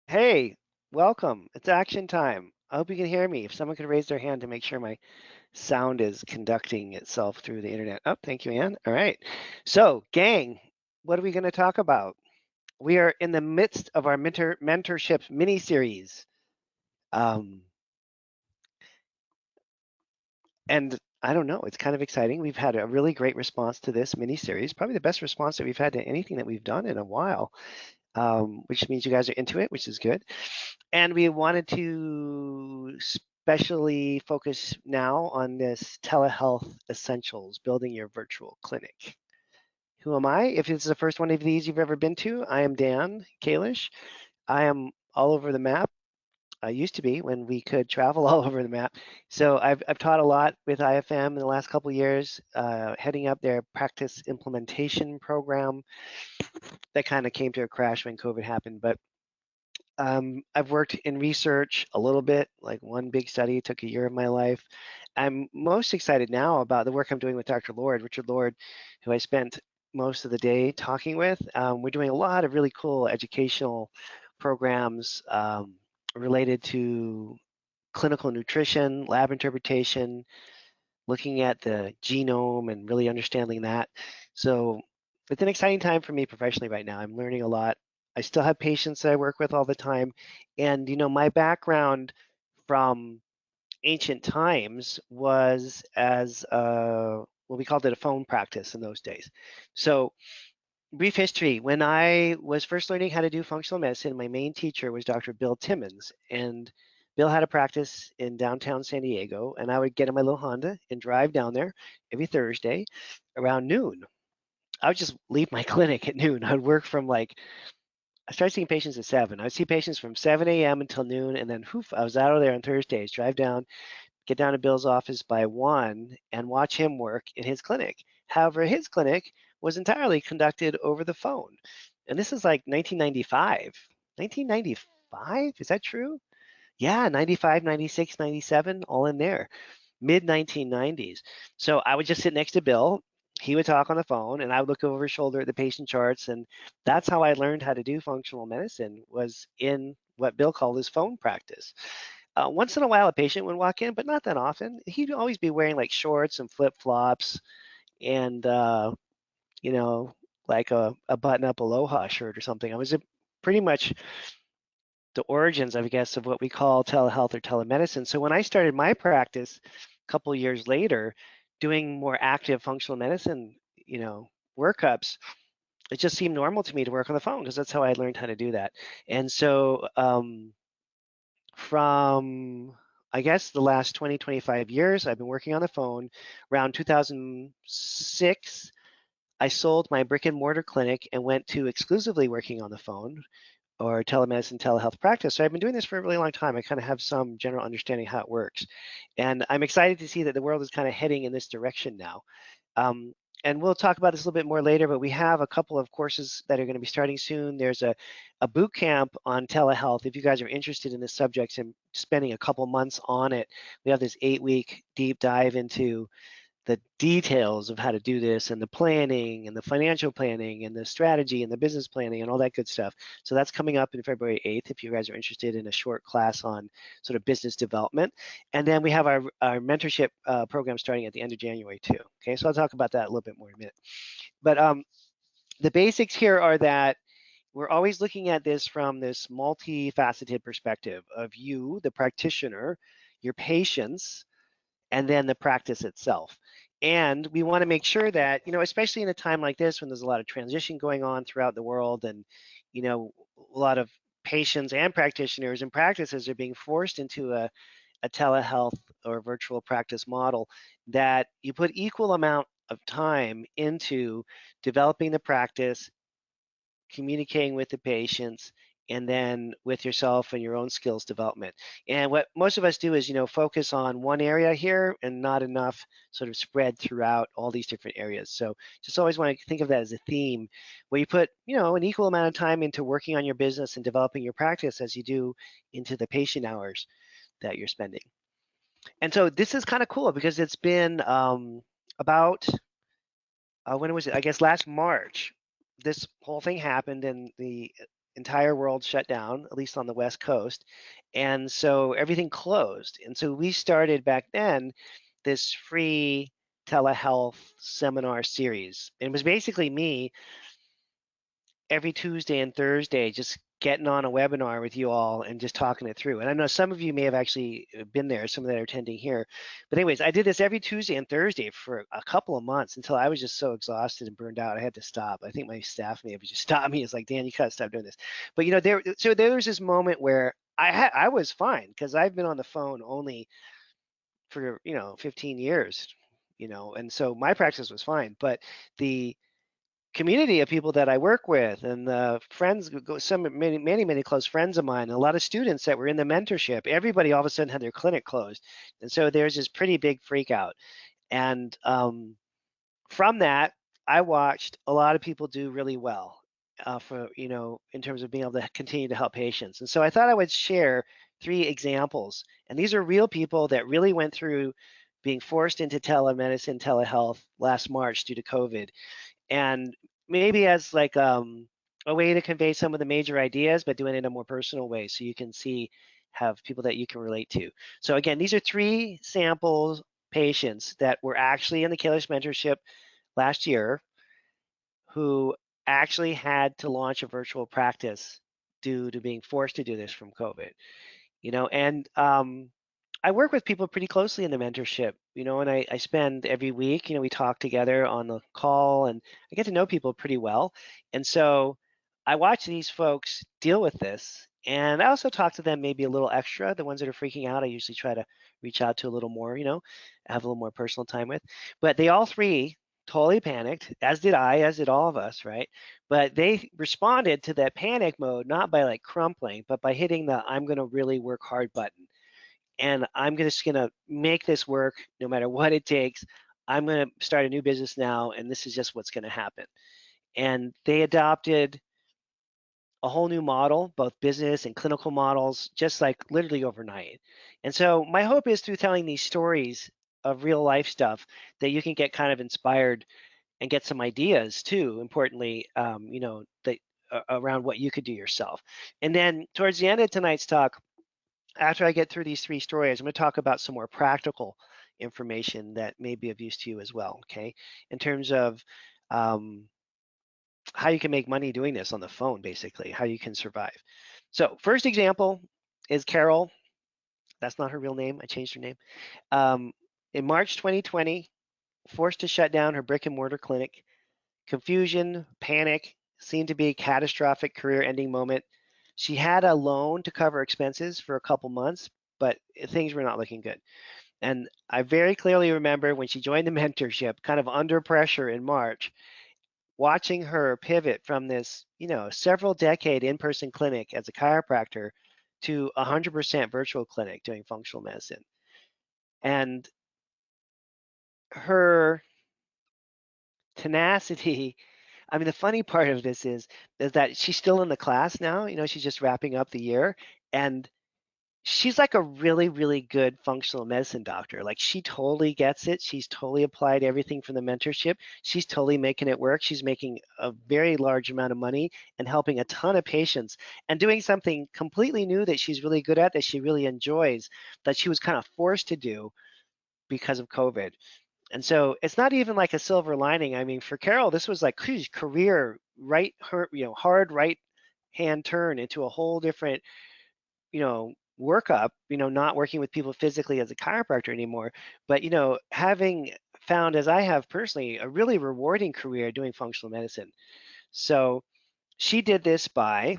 Hey, welcome. It's action time. I hope you can hear me. If someone could raise their hand to make sure my sound is conducting itself through the internet. Oh, thank you, Ann. All right. So, gang, what are we going to talk about? We are in the midst of our mentorship mini series. Um, and I don't know, it's kind of exciting. We've had a really great response to this mini series, probably the best response that we've had to anything that we've done in a while. Which means you guys are into it, which is good. And we wanted to specially focus now on this telehealth essentials, building your virtual clinic. Who am I? If it's the first one of these you've ever been to, I am Dan Kalish. I am all over the map. I used to be when we could travel all over the map. So I've taught a lot with IFM in the last couple of years, heading up their practice implementation program. That kind of came to a crash when COVID happened, but I've worked in research a little bit, like one big study took a year of my life. I'm most excited now about the work I'm doing with Dr. Lord, Richard Lord, who I spent most of the day talking with. We're doing a lot of really cool educational programs related to clinical nutrition, lab interpretation, looking at the genome and really understanding that. So it's an exciting time for me professionally right now. I'm learning a lot. I still have patients that I work with all the time. And, my background from ancient times was as well, we called it a phone practice in those days. So, brief history, when I was first learning how to do functional medicine, my main teacher was Dr. Bill Timmons. And Bill had a practice in downtown San Diego, and I would get in my little Honda and drive down there every Thursday around noon. I would just leave my clinic at noon. I'd work from I started seeing patients at 7. I'd see patients from 7 a.m. until noon, and then I was out of there on Thursdays, drive down, get down to Bill's office by 1, and watch him work in his clinic. However, his clinic was entirely conducted over the phone. And this is like 1995. 1995? Is that true? Yeah, 95, 96, 97, all in there. Mid 1990s. So I would just sit next to Bill. He would talk on the phone, and I would look over his shoulder at the patient charts, and that's how I learned how to do functional medicine. Was in what Bill called his phone practice. Once in a while, a patient would walk in, but not that often. He'd always be wearing like shorts and flip flops, and you know, like a button-up Aloha shirt or something. I was pretty much the origins, I guess, of what we call telehealth or telemedicine. So when I started my practice a couple of years later, doing more active functional medicine, workups, it just seemed normal to me to work on the phone because that's how I learned how to do that. And so from I guess the last 20, 25 years, I've been working on the phone. Around 2006, I sold my brick and mortar clinic and went to exclusively working on the phone or telemedicine, telehealth practice. So I've been doing this for a really long time. I kind of have some general understanding how it works. And I'm excited to see that the world is kind of heading in this direction now. Um, and we'll talk about this a little bit more later, but we have a couple of courses that are going to be starting soon. There's a boot camp on telehealth. If you guys are interested in this subject and spending a couple months on it, we have this 8-week deep dive into the details of how to do this and the planning and the financial planning and the strategy and the business planning and all that good stuff. So that's coming up in February 8th if you guys are interested in a short class on sort of business development. And then we have our mentorship program starting at the end of January too. Okay, so I'll talk about that a little bit more in a minute. But the basics here are that we're always looking at this from this multifaceted perspective of you, the practitioner, your patients, and then the practice itself. And we want to make sure that, especially in a time like this when there's a lot of transition going on throughout the world and, a lot of patients and practitioners and practices are being forced into a telehealth or virtual practice model, that you put equal amount of time into developing the practice, communicating with the patients, and then with yourself and your own skills development. And what most of us do is, focus on one area here and not enough sort of spread throughout all these different areas. So just always want to think of that as a theme where you put, an equal amount of time into working on your business and developing your practice as you do into the patient hours that you're spending. And so this is kind of cool because it's been about when was it? I guess last March, this whole thing happened, and the entire world shut down, at least on the West Coast. And so everything closed. And so we started back then this free telehealth seminar series. It was basically me every Tuesday and Thursday just getting on a webinar with you all and just talking it through. And I know some of you may have actually been there, some that are attending here. But anyways, I did this every Tuesday and Thursday for a couple of months until I was just so exhausted and burned out. I had to stop. I think my staff may have just stopped me. It's like, Dan, you gotta stop doing this. But there was this moment where I was fine because I've been on the phone only for 15 years, and so my practice was fine. But the community of people that I work with and the friends, many close friends of mine, and a lot of students that were in the mentorship, everybody all of a sudden had their clinic closed. And so there's this pretty big freak out. And from that, I watched a lot of people do really well in terms of being able to continue to help patients. And so I thought I would share 3 examples. And these are real people that really went through being forced into telemedicine, telehealth last March due to COVID, and maybe as like a way to convey some of the major ideas, but doing it in a more personal way so you can have people that you can relate to. So again, these are 3 samples patients that were actually in the Kalish mentorship last year who actually had to launch a virtual practice due to being forced to do this from COVID. And I work with people pretty closely in the mentorship, and I spend every week, we talk together on the call and I get to know people pretty well. And so I watch these folks deal with this. And I also talk to them maybe a little extra. The ones that are freaking out, I usually try to reach out to a little more, have a little more personal time with. But they all 3 totally panicked, as did I, as did all of us, right? But they responded to that panic mode, not by like crumpling, but by hitting the I'm going to really work hard button, and I'm just going to make this work no matter what it takes. I'm going to start a new business now, and this is just what's going to happen. And they adopted a whole new model, both business and clinical models, just like literally overnight. And so my hope is through telling these stories of real life stuff that you can get kind of inspired and get some ideas too, importantly, around what you could do yourself. And then towards the end of tonight's talk, after I get through these 3 stories, I'm going to talk about some more practical information that may be of use to you as well, okay? In terms of how you can make money doing this on the phone, basically, how you can survive. So first example is Carol. That's not her real name. I changed her name. In March 2020, forced to shut down her brick and mortar clinic. Confusion, panic, seemed to be a catastrophic career-ending moment. She had a loan to cover expenses for a couple months, but things were not looking good. And I very clearly remember when she joined the mentorship, kind of under pressure in March, watching her pivot from this, several decade in-person clinic as a chiropractor to 100% virtual clinic doing functional medicine. And her tenacity. I mean, the funny part of this is that she's still in the class now. She's just wrapping up the year, and she's like a really, really good functional medicine doctor. Like she totally gets it. She's totally applied everything from the mentorship. She's totally making it work. She's making a very large amount of money and helping a ton of patients and doing something completely new that she's really good at, that she really enjoys, that she was kind of forced to do because of COVID. And so it's not even like a silver lining. I mean, for Carol, this was like huge career hard right hand turn into a whole different, workup, not working with people physically as a chiropractor anymore, but, having found, as I have personally, a really rewarding career doing functional medicine. So she did this by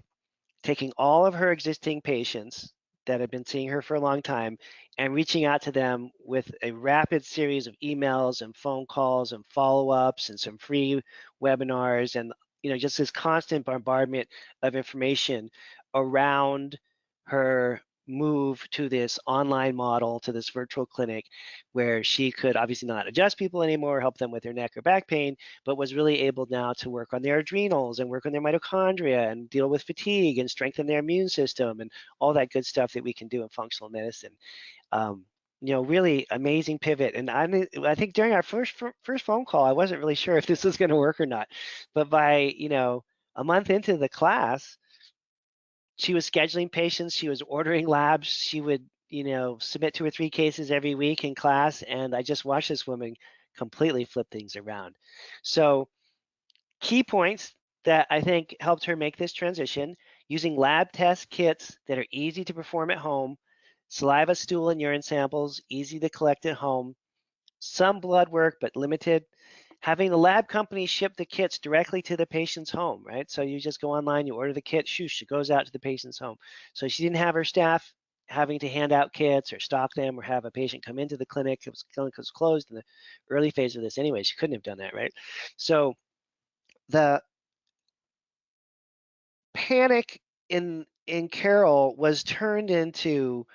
taking all of her existing patients that have been seeing her for a long time and reaching out to them with a rapid series of emails and phone calls and follow-ups and some free webinars and just this constant bombardment of information around her move to this online model, to this virtual clinic, where she could obviously not adjust people anymore, help them with their neck or back pain, but was really able now to work on their adrenals and work on their mitochondria and deal with fatigue and strengthen their immune system and all that good stuff that we can do in functional medicine. Really amazing pivot. And I think during our first phone call, I wasn't really sure if this was going to work or not. But by, a month into the class, She was scheduling patients, she was ordering labs, she would, submit 2 or 3 cases every week in class, and I just watched this woman completely flip things around. So, key points that I think helped her make this transition: using lab test kits that are easy to perform at home, saliva, stool, and urine samples, easy to collect at home, some blood work, but limited. Having the lab company ship the kits directly to the patient's home, right? So you just go online, you order the kit, shoosh, it goes out to the patient's home. So she didn't have her staff having to hand out kits or stock them or have a patient come into the clinic. Clinic was closed in the early phase of this anyway. She couldn't have done that, right? So the panic in Carol was turned into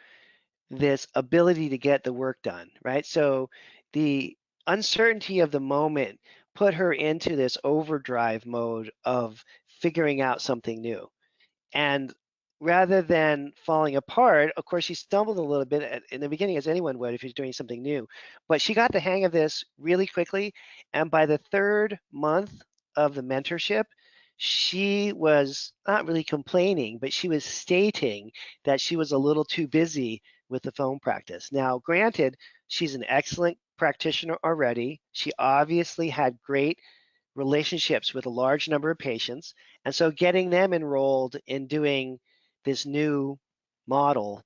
this ability to get the work done, right? So the uncertainty of the moment put her into this overdrive mode of figuring out something new. And rather than falling apart, of course, she stumbled a little bit in the beginning, as anyone would if you're doing something new. But she got the hang of this really quickly. And by the third month of the mentorship, she was not really complaining, but she was stating that she was a little too busy with the phone practice. Now, granted, she's an excellent practitioner already. She obviously had great relationships with a large number of patients. And so getting them enrolled in doing this new model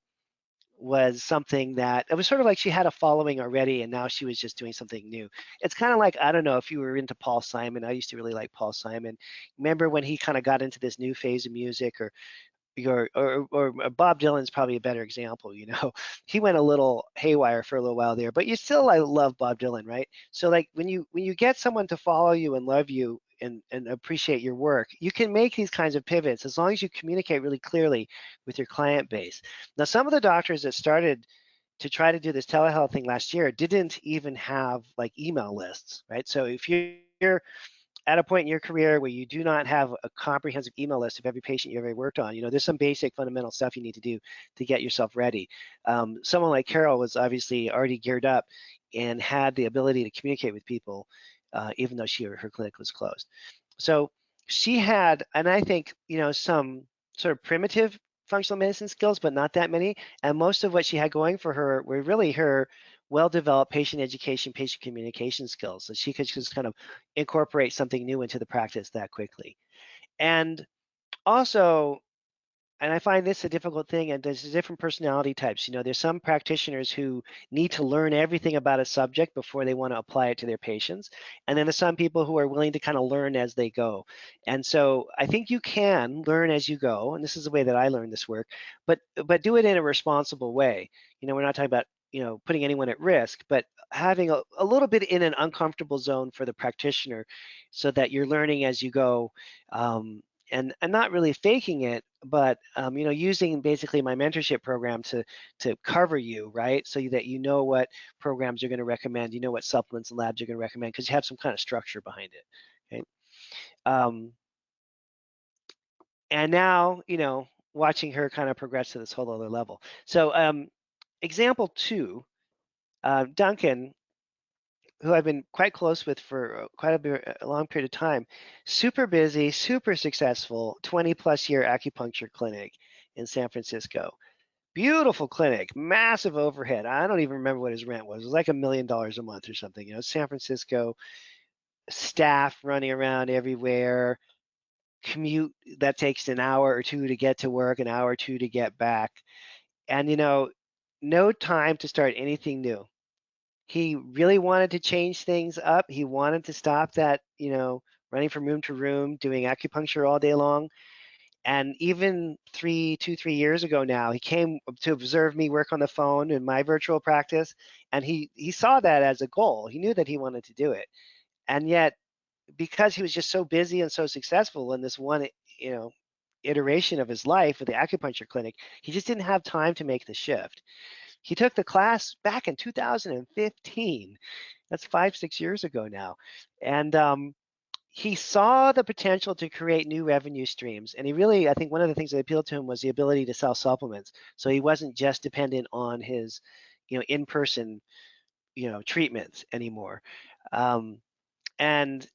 was something that it was sort of like she had a following already and now she was just doing something new. It's kind of like, I don't know if you were into Paul Simon. I used to really like Paul Simon. Remember when he kind of got into this new phase of music, or Bob Dylan's probably a better example, He went a little haywire for a little while there, but you still I love Bob Dylan, right? So like when you get someone to follow you and love you and appreciate your work, you can make these kinds of pivots as long as you communicate really clearly with your client base. Now, some of the doctors that started to try to do this telehealth thing last year didn't even have like email lists, right? So if you're at a point in your career where you do not have a comprehensive email list of every patient you've ever worked on, there's some basic fundamental stuff you need to do to get yourself ready. Someone like Carol was obviously already geared up and had the ability to communicate with people, even though her clinic was closed. So she had, and I think, some sort of primitive functional medicine skills, but not that many. And most of what she had going for her were really her well-developed patient education, patient communication skills. So she could just kind of incorporate something new into the practice that quickly. And also, and I find this a difficult thing, and there's different personality types. There's some practitioners who need to learn everything about a subject before they want to apply it to their patients. And then there's some people who are willing to kind of learn as they go. And so I think you can learn as you go, and this is the way that I learned this work, but do it in a responsible way. We're not talking about putting anyone at risk, but having a little bit in an uncomfortable zone for the practitioner so that you're learning as you go. And not really faking it, but using basically my mentorship program to cover you, right? So that you know what programs you're going to recommend, you know what supplements and labs you're going to recommend, because you have some kind of structure behind it. Okay. And now, watching her kind of progress to this whole other level. So example 2, Duncan, who I've been quite close with for a long period of time, super busy, super successful, 20 plus year acupuncture clinic in San Francisco. Beautiful clinic, massive overhead. I don't even remember what his rent was. It was like $1 million a month or something. San Francisco, staff running around everywhere, commute that takes an hour or two to get to work, an hour or two to get back. And, no time to start anything new. He really wanted to change things up. He wanted to stop that, running from room to room, doing acupuncture all day long. And even 3 years ago now, he came to observe me work on the phone in my virtual practice, and he saw that as a goal. He knew that he wanted to do it, and yet because he was just so busy and so successful in this one, iteration of his life with the acupuncture clinic, he just didn't have time to make the shift. He took the class back in 2015. That's 5-6 years ago now, and he saw the potential to create new revenue streams. And he really, I think one of the things that appealed to him was the ability to sell supplements. So he wasn't just dependent on his, in-person, treatments anymore. And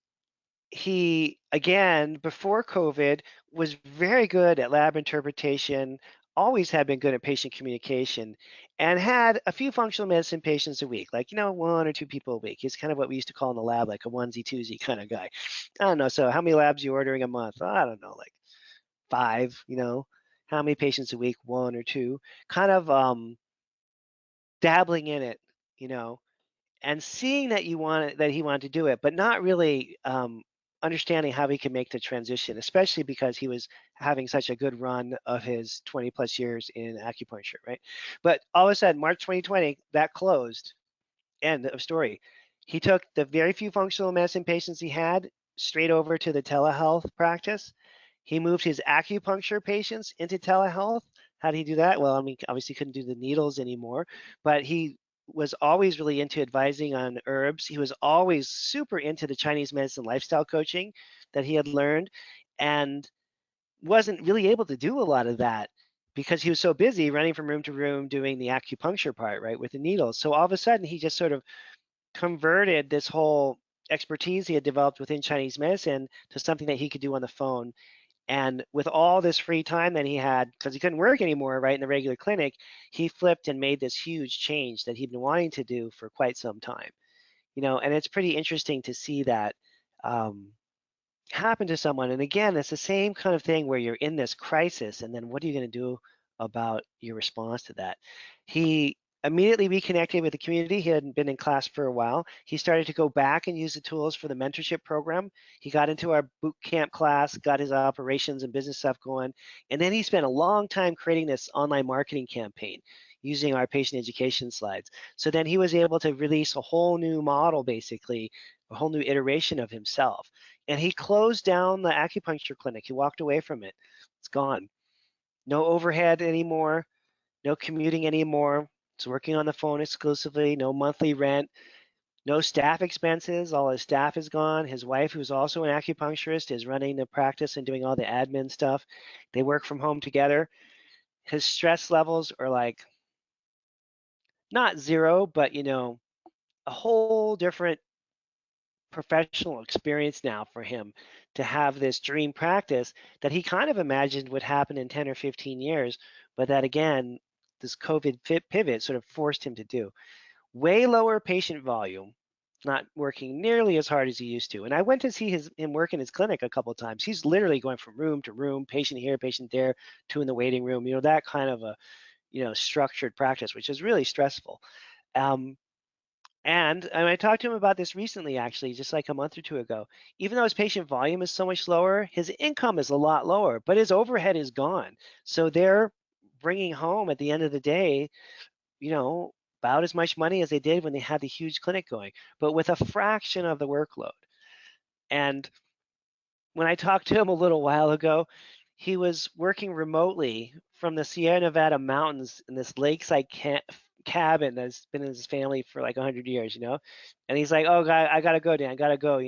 he, again, before COVID, was very good at lab interpretation, always had been good at patient communication, and had a few functional medicine patients a week, like, 1 or 2 people a week. He's kind of what we used to call in the lab, like a onesie twosie kind of guy. I don't know. So how many labs are you ordering a month? I don't know, like 5. How many patients a week? 1 or 2. Kind of dabbling in it, you know, and seeing that he wanted to do it, but not really understanding how he could make the transition, especially because he was having such a good run of his 20 plus years in acupuncture, right? But all of a sudden, March 2020, that closed. End of story. He took the very few functional medicine patients he had straight over to the telehealth practice. He moved his acupuncture patients into telehealth. How did he do that? Well, I mean, obviously couldn't do the needles anymore, but he was always really into advising on herbs. He was always super into the Chinese medicine lifestyle coaching that he had learned, and wasn't really able to do a lot of that because he was so busy running from room to room doing the acupuncture part, right, with the needles. So all of a sudden, he just sort of converted this whole expertise he had developed within Chinese medicine to something that he could do on the phone. And with all this free time that he had, because he couldn't work anymore, right, in the regular clinic, he flipped and made this huge change that he'd been wanting to do for quite some time. And it's pretty interesting to see that happen to someone. And again, it's the same kind of thing where you're in this crisis, and then what are you going to do about your response to that? He immediately reconnected with the community. He hadn't been in class for a while. He started to go back and use the tools for the mentorship program. He got into our boot camp class, got his operations and business stuff going, and then he spent a long time creating this online marketing campaign using our patient education slides. So then he was able to release a whole new model, basically, a whole new iteration of himself. And he closed down the acupuncture clinic. He walked away from it. It's gone. No overhead anymore, no commuting anymore. It's working on the phone exclusively, no monthly rent, no staff expenses. All his staff is gone. His wife, who's also an acupuncturist, is running the practice and doing all the admin stuff. They work from home together. His stress levels are like not zero, but a whole different professional experience now for him to have this dream practice that he kind of imagined would happen in 10 or 15 years, but that again, this COVID pivot sort of forced him to do. Way lower patient volume, not working nearly as hard as he used to. And I went to see him work in his clinic a couple of times. He's literally going from room to room, patient here, patient there, two in the waiting room, that kind of a, structured practice, which is really stressful. And I talked to him about this recently, actually, just like a month or two ago. Even though his patient volume is so much lower, his income is a lot lower, but his overhead is gone. So they're bringing home at the end of the day, about as much money as they did when they had the huge clinic going, but with a fraction of the workload. And when I talked to him a little while ago, he was working remotely from the Sierra Nevada mountains in this lakeside cabin that's been in his family for like 100 years, And he's like, "Oh, God, I gotta go, Dan. I gotta go.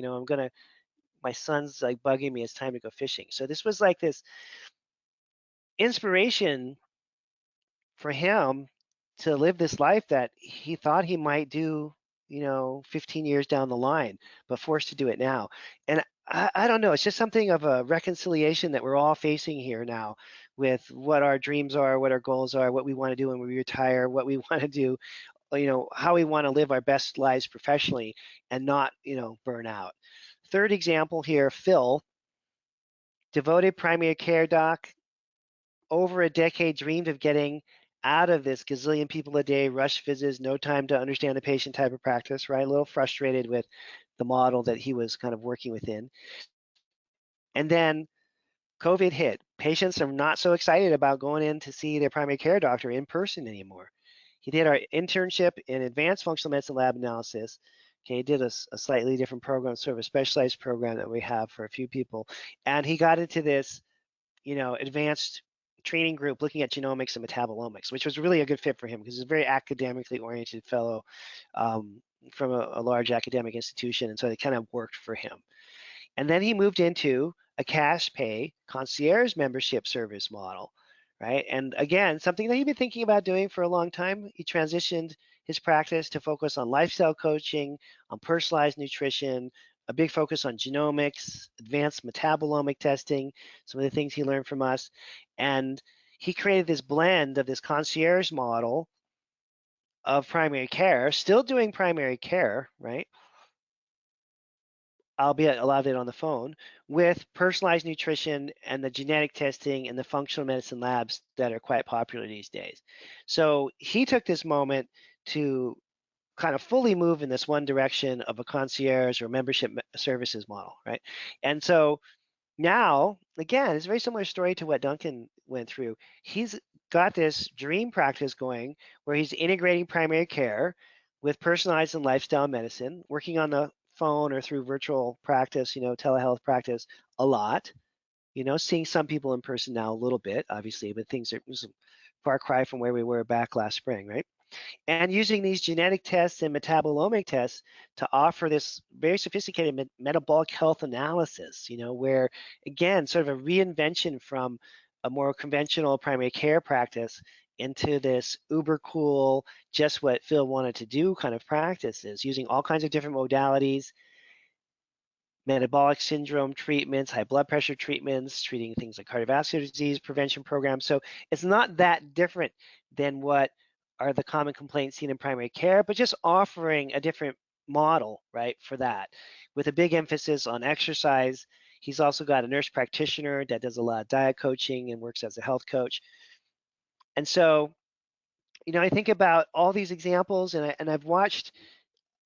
My son's like bugging me. It's time to go fishing." So this was like this inspiration for him to live this life that he thought he might do, 15 years down the line, but forced to do it now. And I don't know, it's just something of a reconciliation that we're all facing here now with what our dreams are, what our goals are, what we want to do when we retire, what we want to do, how we want to live our best lives professionally and not, burn out. Third example here, Phil, devoted primary care doc, over a decade dreamed of getting out of this gazillion people a day, rush visits, no time to understand the patient type of practice, right? A little frustrated with the model that he was kind of working within. And then COVID hit. Patients are not so excited about going in to see their primary care doctor in person anymore. He did our internship in advanced functional medicine lab analysis. Okay, he did a slightly different program, sort of a specialized program that we have for a few people. And he got into this advanced training group looking at genomics and metabolomics, which was really a good fit for him because he's a very academically oriented fellow from a large academic institution. And so it kind of worked for him. And then he moved into a cash pay concierge membership service model, right? And again, something that he'd been thinking about doing for a long time. He transitioned his practice to focus on lifestyle coaching, on personalized nutrition, a big focus on genomics, advanced metabolomic testing, some of the things he learned from us. And he created this blend of this concierge model of primary care, still doing primary care, right? Albeit a lot of it on the phone, with personalized nutrition and the genetic testing and the functional medicine labs that are quite popular these days. So he took this moment to kind of fully move in this one direction of a concierge or membership services model, right? And so now, again, it's a very similar story to what Duncan went through. He's got this dream practice going where he's integrating primary care with personalized and lifestyle medicine, working on the phone or through virtual practice, telehealth practice a lot, seeing some people in person now a little bit, obviously, but things are a far cry from where we were back last spring, right? And using these genetic tests and metabolomic tests to offer this very sophisticated metabolic health analysis, where again, sort of a reinvention from a more conventional primary care practice into this uber cool, just what Phil wanted to do kind of practices, using all kinds of different modalities, metabolic syndrome treatments, high blood pressure treatments, treating things like cardiovascular disease prevention programs. So it's not that different than what are the common complaints seen in primary care, but just offering a different model, right, for that, with a big emphasis on exercise. He's also got a nurse practitioner that does a lot of diet coaching and works as a health coach. And so, I think about all these examples, and I've watched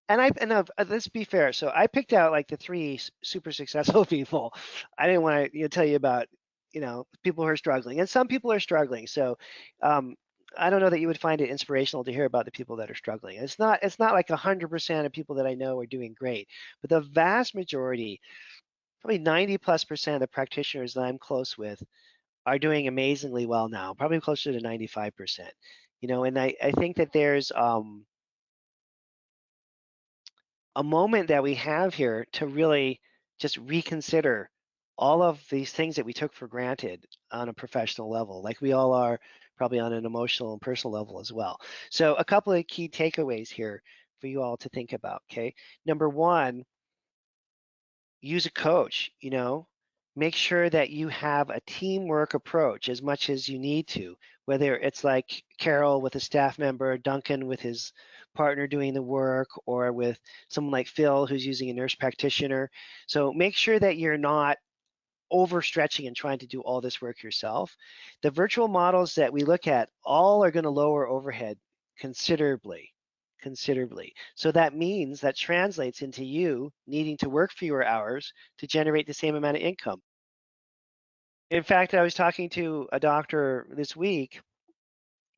let's be fair. So I picked out like the three super successful people. I didn't want to tell you about people who are struggling, and some people are struggling. So um, I don't know that you would find it inspirational to hear about the people that are struggling. It's not like 100% of people that I know are doing great, but the vast majority, probably 90+% of the practitioners that I'm close with are doing amazingly well now. Probably closer to 95%. And I think that there's a moment that we have here to really just reconsider all of these things that we took for granted on a professional level, like we all are probably on an emotional and personal level as well. So a couple of key takeaways here for you all to think about, okay? Number one, use a coach, make sure that you have a teamwork approach as much as you need to, whether it's like Carol with a staff member, Duncan with his partner doing the work, or with someone like Phil who's using a nurse practitioner. So make sure that you're not overstretching and trying to do all this work yourself. The virtual models that we look at all are going to lower overhead considerably, considerably. So that means that translates into you needing to work fewer hours to generate the same amount of income. In fact, I was talking to a doctor this week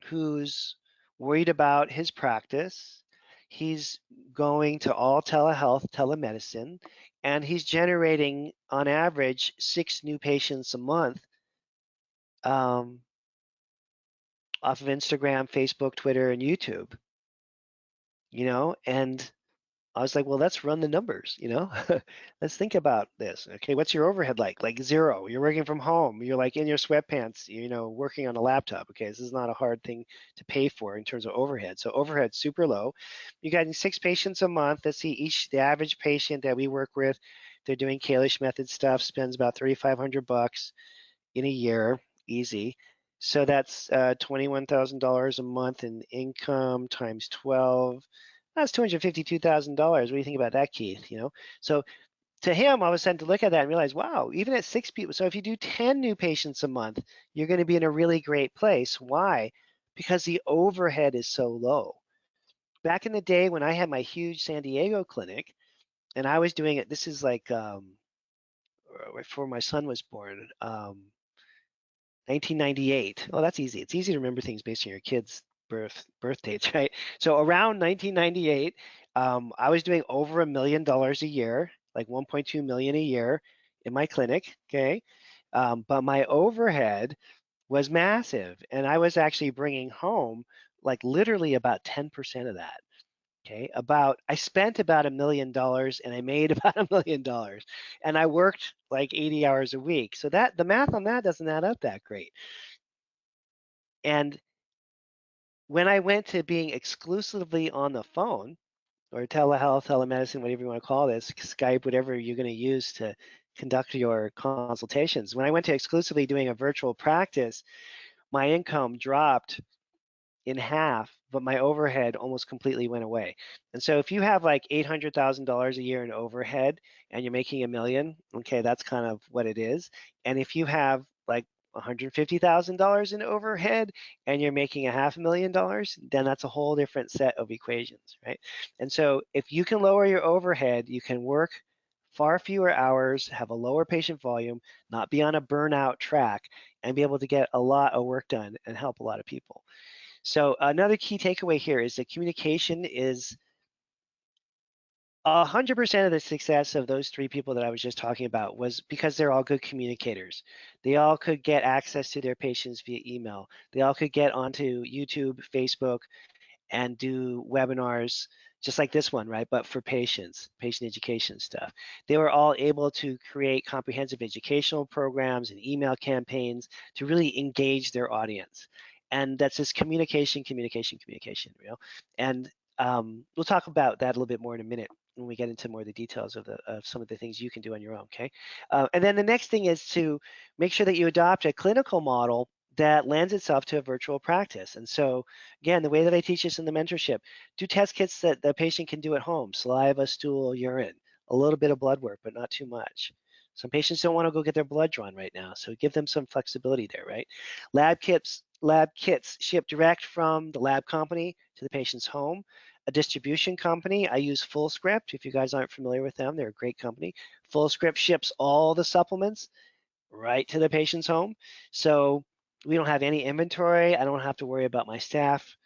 who's worried about his practice. He's going to all telehealth, telemedicine, and he's generating on average 6 new patients a month um, off of Instagram, Facebook, Twitter, and YouTube, and I was like, well, let's run the numbers, let's think about this. Okay, what's your overhead like? Like zero. You're working from home. You're like in your sweatpants, working on a laptop. Okay, this is not a hard thing to pay for in terms of overhead. So overhead super low. You're getting 6 patients a month. Let's see, the average patient that we work with, they're doing Kalish method stuff, spends about $3,500 in a year, easy. So that's $21,000 a month in income times 12. That's $252,000. What do you think about that, Keith? So to him, I was sent to look at that and realize, wow, even at 6 people. So if you do 10 new patients a month, you're going to be in a really great place. Why? Because the overhead is so low. Back in the day when I had my huge San Diego clinic, and I was doing it, this is like before my son was born. 1998. Oh, that's easy. It's easy to remember things based on your kids' birth dates, right? So around 1998, I was doing over $1 million a year, like 1.2 million a year in my clinic. Okay, but my overhead was massive, and I was actually bringing home like literally about 10% of that. Okay, I spent about $1 million and I made about $1 million, and I worked like 80 hours a week. So that the math on that doesn't add up that great. And when I went to being exclusively on the phone, or telehealth, telemedicine, whatever you want to call this, Skype, whatever you're going to use to conduct your consultations. When I went to exclusively doing a virtual practice, my income dropped in half, but my overhead almost completely went away. And so if you have like $800,000 a year in overhead and you're making $1 million, okay, that's kind of what it is. And if you have like $150,000 in overhead and you're making $500,000, then that's a whole different set of equations, right? And so if you can lower your overhead, you can work far fewer hours, have a lower patient volume, not be on a burnout track, and be able to get a lot of work done and help a lot of people. So another key takeaway here is that communication is 100% of the success of those three people that I was just talking about was because they're all good communicators. They all could get access to their patients via email. They all could get onto YouTube, Facebook, and do webinars just like this one, right? But for patients, patient education stuff. They were all able to create comprehensive educational programs and email campaigns to really engage their audience. And that's just communication, communication, communication, you know? And we'll talk about that a little bit more in a minute when we get into more of the details of some of the things you can do on your own, okay? And then the next thing is to make sure that you adopt a clinical model that lends itself to a virtual practice. And so again, the way that I teach this in the mentorship, do test kits that the patient can do at home, saliva, stool, urine, a little bit of blood work, but not too much. Some patients don't want to go get their blood drawn right now, so give them some flexibility there, right? Lab kits shipped direct from the lab company to the patient's home. A distribution company, I use FullScript. If you guys aren't familiar with them, they're a great company. FullScript ships all the supplements right to the patient's home. So we don't have any inventory. I don't have to worry about my staff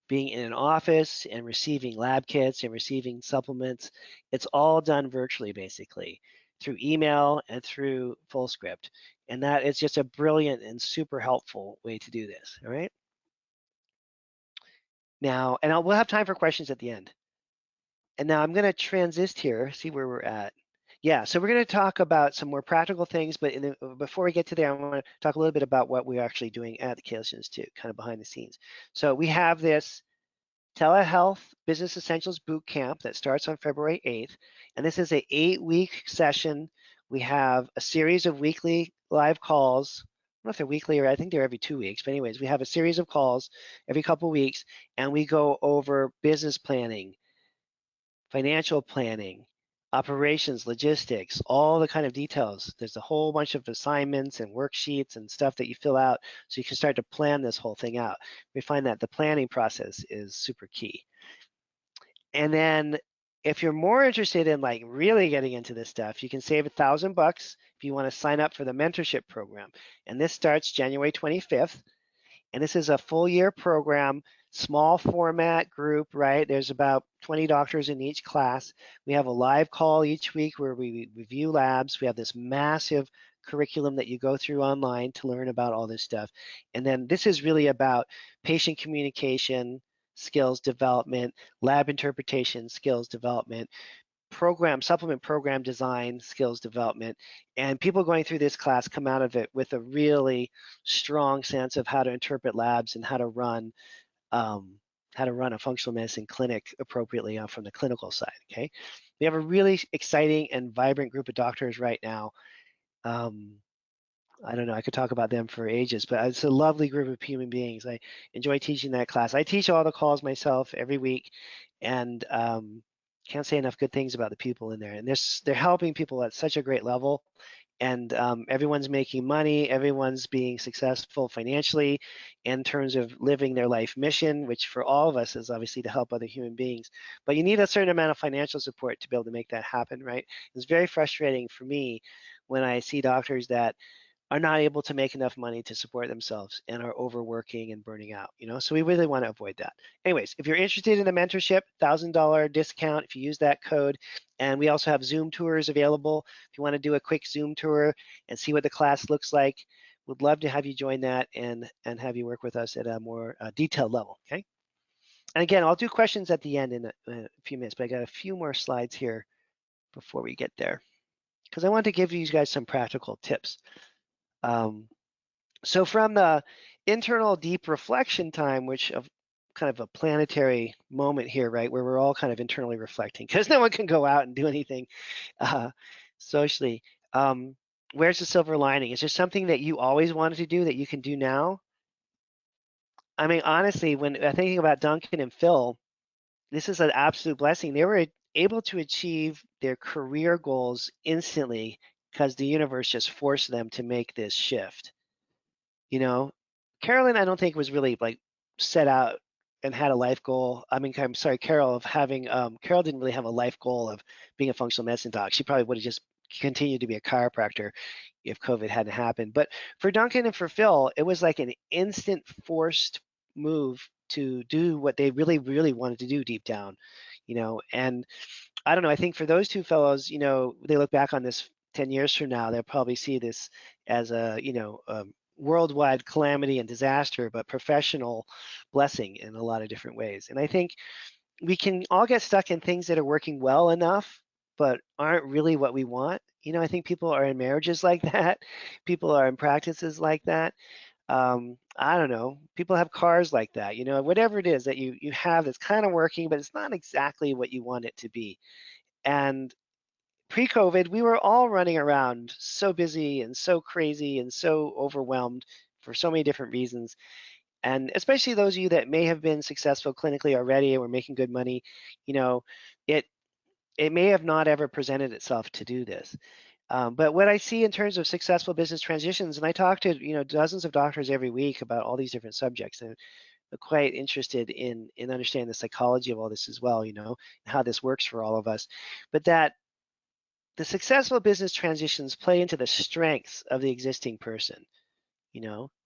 being in an office and receiving lab kits and receiving supplements. It's all done virtually, basically, through email and through FullScript. And that is just a brilliant and super helpful way to do this, all right? Now, and we'll have time for questions at the end. And now I'm going to transist here, see where we're at. Yeah, so we're going to talk about some more practical things, but before we get to there, I want to talk a little bit about what we're actually doing at the Kalis Institute, kind of behind the scenes. So we have this Telehealth Business Essentials Bootcamp that starts on February 8th, and this is an 8-week session. We have a series of weekly live calls. I don't know if they're weekly or I think they're every 2 weeks, but anyways, we have a series of calls every couple of weeks, and we go over business planning, financial planning, operations, logistics, all the kind of details. There's a whole bunch of assignments and worksheets and stuff that you fill out so you can start to plan this whole thing out. We find that the planning process is super key. And then if you're more interested in like really getting into this stuff, you can save $1,000 if you want to sign up for the mentorship program. And this starts January 25th. And this is a full year program, small format group, right? There's about 20 doctors in each class. We have a live call each week where we review labs. We have this massive curriculum that you go through online to learn about all this stuff. And then this is really about patient communication, skills development, lab interpretation, skills development, supplement program design, skills development, and people going through this class come out of it with a really strong sense of how to interpret labs and how to run a functional medicine clinic appropriately from the clinical side. Okay, we have a really exciting and vibrant group of doctors right now. I don't know, I could talk about them for ages, but it's a lovely group of human beings. I enjoy teaching that class. I teach all the calls myself every week, and can't say enough good things about the people in there. And they're helping people at such a great level, and everyone's making money, everyone's being successful financially in terms of living their life mission, which for all of us is obviously to help other human beings. But you need a certain amount of financial support to be able to make that happen, right? It's very frustrating for me when I see doctors that are not able to make enough money to support themselves and are overworking and burning out, you know? So we really want to avoid that. Anyways, if you're interested in the mentorship, $1,000 discount if you use that code. And we also have Zoom tours available. If you want to do a quick Zoom tour and see what the class looks like, we'd love to have you join that and have you work with us at a more detailed level, okay? And again, I'll do questions at the end in a few minutes, but I got a few more slides here before we get there because I want to give you guys some practical tips. So from the internal deep reflection time, which kind of a planetary moment here, right, where we're all kind of internally reflecting because no one can go out and do anything uh, socially. Um, where's the silver lining? Is there something that you always wanted to do that you can do now? I mean, honestly, when thinking about Duncan and Phil, this is an absolute blessing. They were able to achieve their career goals instantly because the universe just forced them to make this shift. You know, Carolyn, I don't think was really like set out and had a life goal. I mean, I'm sorry, Carol, of having Carol didn't really have a life goal of being a functional medicine doc. She probably would have just continued to be a chiropractor if COVID hadn't happened. But for Duncan and for Phil, it was like an instant forced move to do what they really, really wanted to do deep down, and I don't know. I think for those two fellows, they look back on this 10 years from now, they'll probably see this as a, worldwide calamity and disaster, but professional blessing in a lot of different ways. And I think we can all get stuck in things that are working well enough, but aren't really what we want. I think people are in marriages like that. People are in practices like that. I don't know. People have cars like that. Whatever it is that you have that's kind of working, but it's not exactly what you want it to be. And pre-COVID, we were all running around so busy and so crazy and so overwhelmed for so many different reasons. And especially those of you that may have been successful clinically already and were making good money, you know, it it may have not ever presented itself to do this. But what I see in terms of successful business transitions, and I talk to dozens of doctors every week about all these different subjects, and I'm quite interested in understanding the psychology of all this as well, and how this works for all of us. But that the successful business transitions play into the strengths of the existing person.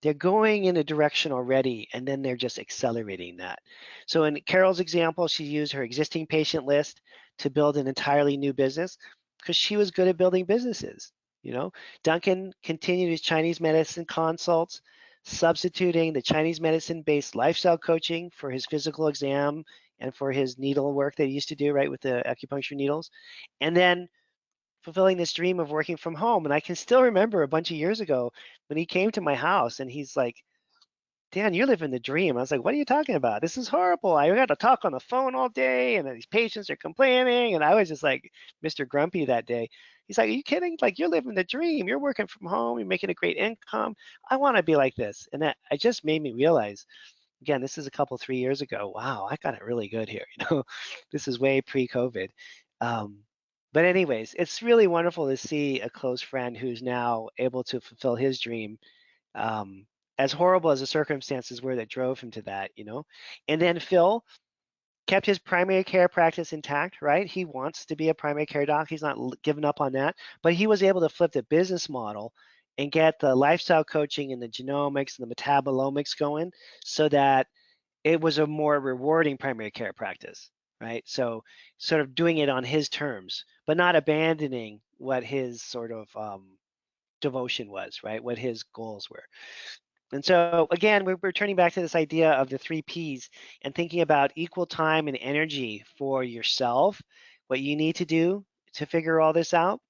They're going in a direction already, and then they're just accelerating that. So in Carol's example, she used her existing patient list to build an entirely new business because she was good at building businesses. Duncan continued his Chinese medicine consults, substituting the Chinese medicine-based lifestyle coaching for his physical exam and for his needle work that he used to do, right, with the acupuncture needles. And then fulfilling this dream of working from home. And I can still remember a bunch of years ago when he came to my house and he's like, Dan, you're living the dream. I was like, what are you talking about? This is horrible. I got to talk on the phone all day and these patients are complaining. And I was just like Mr. Grumpy that day. He's like, are you kidding? Like, you're living the dream. You're working from home. You're making a great income. I want to be like this. And that it just made me realize, again, this is a couple, 3 years ago. Wow, I got it really good here. This is way pre-COVID. Um, but anyways, it's really wonderful to see a close friend who's now able to fulfill his dream, um, as horrible as the circumstances were that drove him to that. And then Phil kept his primary care practice intact, right? He wants to be a primary care doc. He's not giving up on that, but he was able to flip the business model and get the lifestyle coaching and the genomics and the metabolomics going so that it was a more rewarding primary care practice, right? So sort of doing it on his terms, but not abandoning what his sort of devotion was, right? What his goals were. And so again, we're turning back to this idea of the 3 Ps and thinking about equal time and energy for yourself, what you need to do to figure all this out,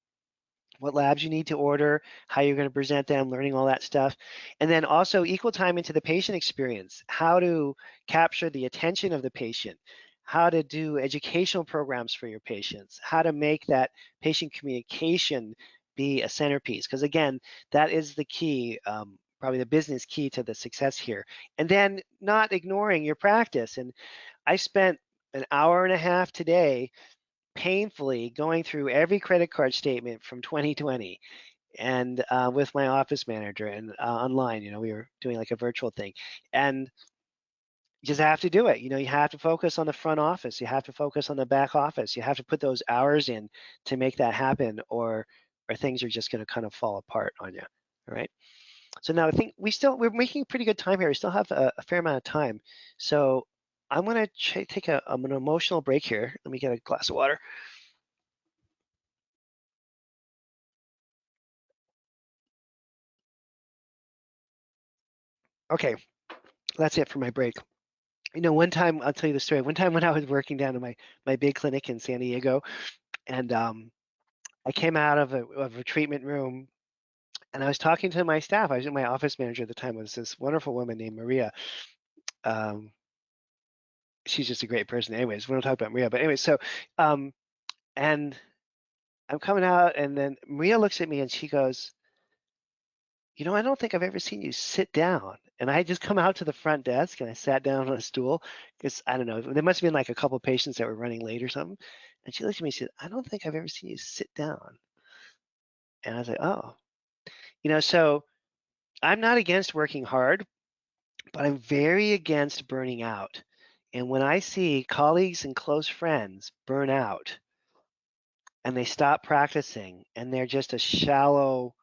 what labs you need to order, how you're going to present them, learning all that stuff. And then also equal time into the patient experience, how to capture the attention of the patient, how to do educational programs for your patients, how to make that patient communication be a centerpiece. Because again, that is the key, probably the business key to the success here. And then not ignoring your practice. And I spent an hour and a half today painfully going through every credit card statement from 2020 and with my office manager and online, we were doing like a virtual thing, and you just have to do it. You have to focus on the front office. You have to focus on the back office. You have to put those hours in to make that happen, or things are just going to kind of fall apart on you. All right. So now I think we're making pretty good time here. We still have a fair amount of time. So I'm going to take an emotional break here. Let me get a glass of water. Okay, that's it for my break. One time I'll tell you the story. One time when I was working down in my big clinic in San Diego, and I came out of a treatment room, and I was talking to my staff. I was my office manager at the time. Was this wonderful woman named Maria. Um, she's just a great person. Anyways, we don't talk about Maria, but anyway, so and I'm coming out, and then Maria looks at me and she goes, I don't think I've ever seen you sit down. And I just come out to the front desk and I sat down on a stool because I don't know, there must have been like a couple of patients that were running late or something. And she looked at me and said, I don't think I've ever seen you sit down. And I was like, oh, so I'm not against working hard, but I'm very against burning out. And when I see colleagues and close friends burn out and they stop practicing and they're just a shallow,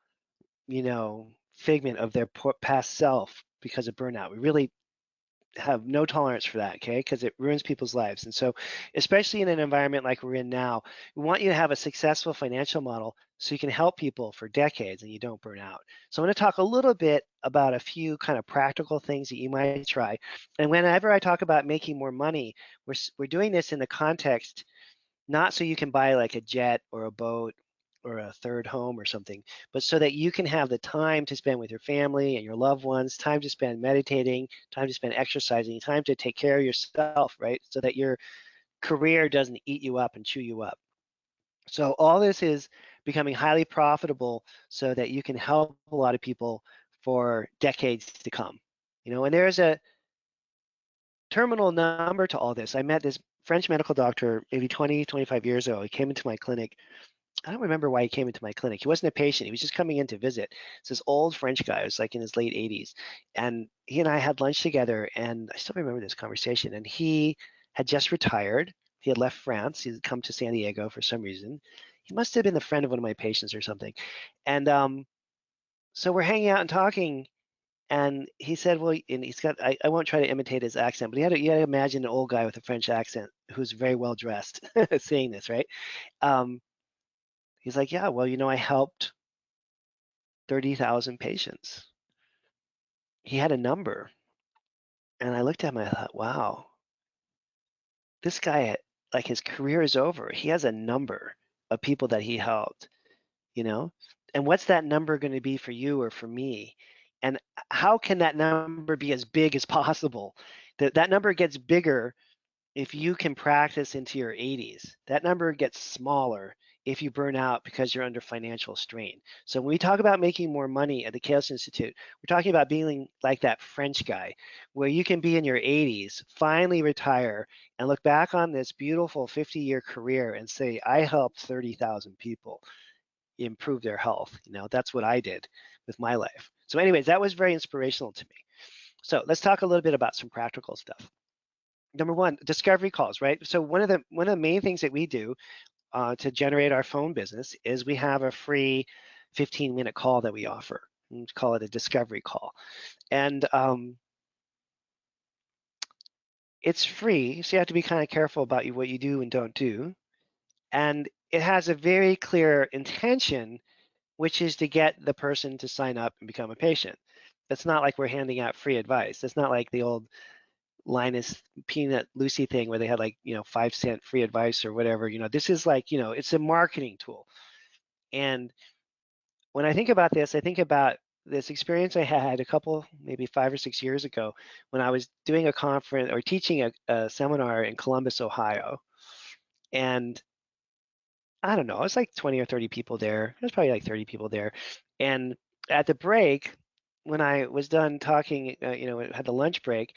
figment of their past self because of burnout, we really have no tolerance for that, okay? Because it ruins people's lives. And so, especially in an environment like we're in now, we want you to have a successful financial model so you can help people for decades and you don't burn out. So I'm going to talk a little bit about a few kind of practical things that you might try. And whenever I talk about making more money, we're doing this in the context not so you can buy like a jet or a boat or a third home or something, but so that you can have the time to spend with your family and your loved ones, time to spend meditating, time to spend exercising, time to take care of yourself, right? So that your career doesn't eat you up and chew you up. So all this is becoming highly profitable so that you can help a lot of people for decades to come. And there's a terminal number to all this. I met this French medical doctor maybe 20, 25 years ago. He came into my clinic. I don't remember why he came into my clinic. He wasn't a patient. He was just coming in to visit. It's this old French guy. It was like in his late 80s. And he and I had lunch together, and I still remember this conversation. And he had just retired. He had left France. He had come to San Diego for some reason. He must have been the friend of one of my patients or something. And so we're hanging out and talking, and he said, well, and he's got, I won't try to imitate his accent, but you had to imagine an old guy with a French accent who's very well dressed saying this, right? Um, he's like, yeah, well, I helped 30,000 patients. He had a number. And I looked at him and I thought, wow, this guy, like his career is over. He has a number of people that he helped, you know? And what's that number going to be for you or for me? And how can that number be as big as possible? That number gets bigger if you can practice into your 80s. That number gets smaller if you burn out because you're under financial strain. So when we talk about making more money at the Chaos Institute, we're talking about being like that French guy, where you can be in your 80s, finally retire, and look back on this beautiful 50-year career and say, I helped 30,000 people improve their health. That's what I did with my life. So anyways, that was very inspirational to me. So let's talk a little bit about some practical stuff. Number one, discovery calls, right? So one of the main things that we do to generate our phone business is we have a free 15-minute call that we offer. We call it a discovery call, and it's free. So you have to be kind of careful about what you do and don't do. And it has a very clear intention, which is to get the person to sign up and become a patient. It's not like we're handing out free advice. It's not like the old Linus Peanut Lucy thing where they had 5-cent free advice or whatever. This is like, it's a marketing tool. And when I think about this, I think about this experience I had a couple, maybe 5 or 6 years ago when I was doing a conference or teaching a seminar in Columbus, Ohio. And I don't know, it was like 20 or 30 people there. It was probably like 30 people there. And at the break, when I was done talking, had the lunch break,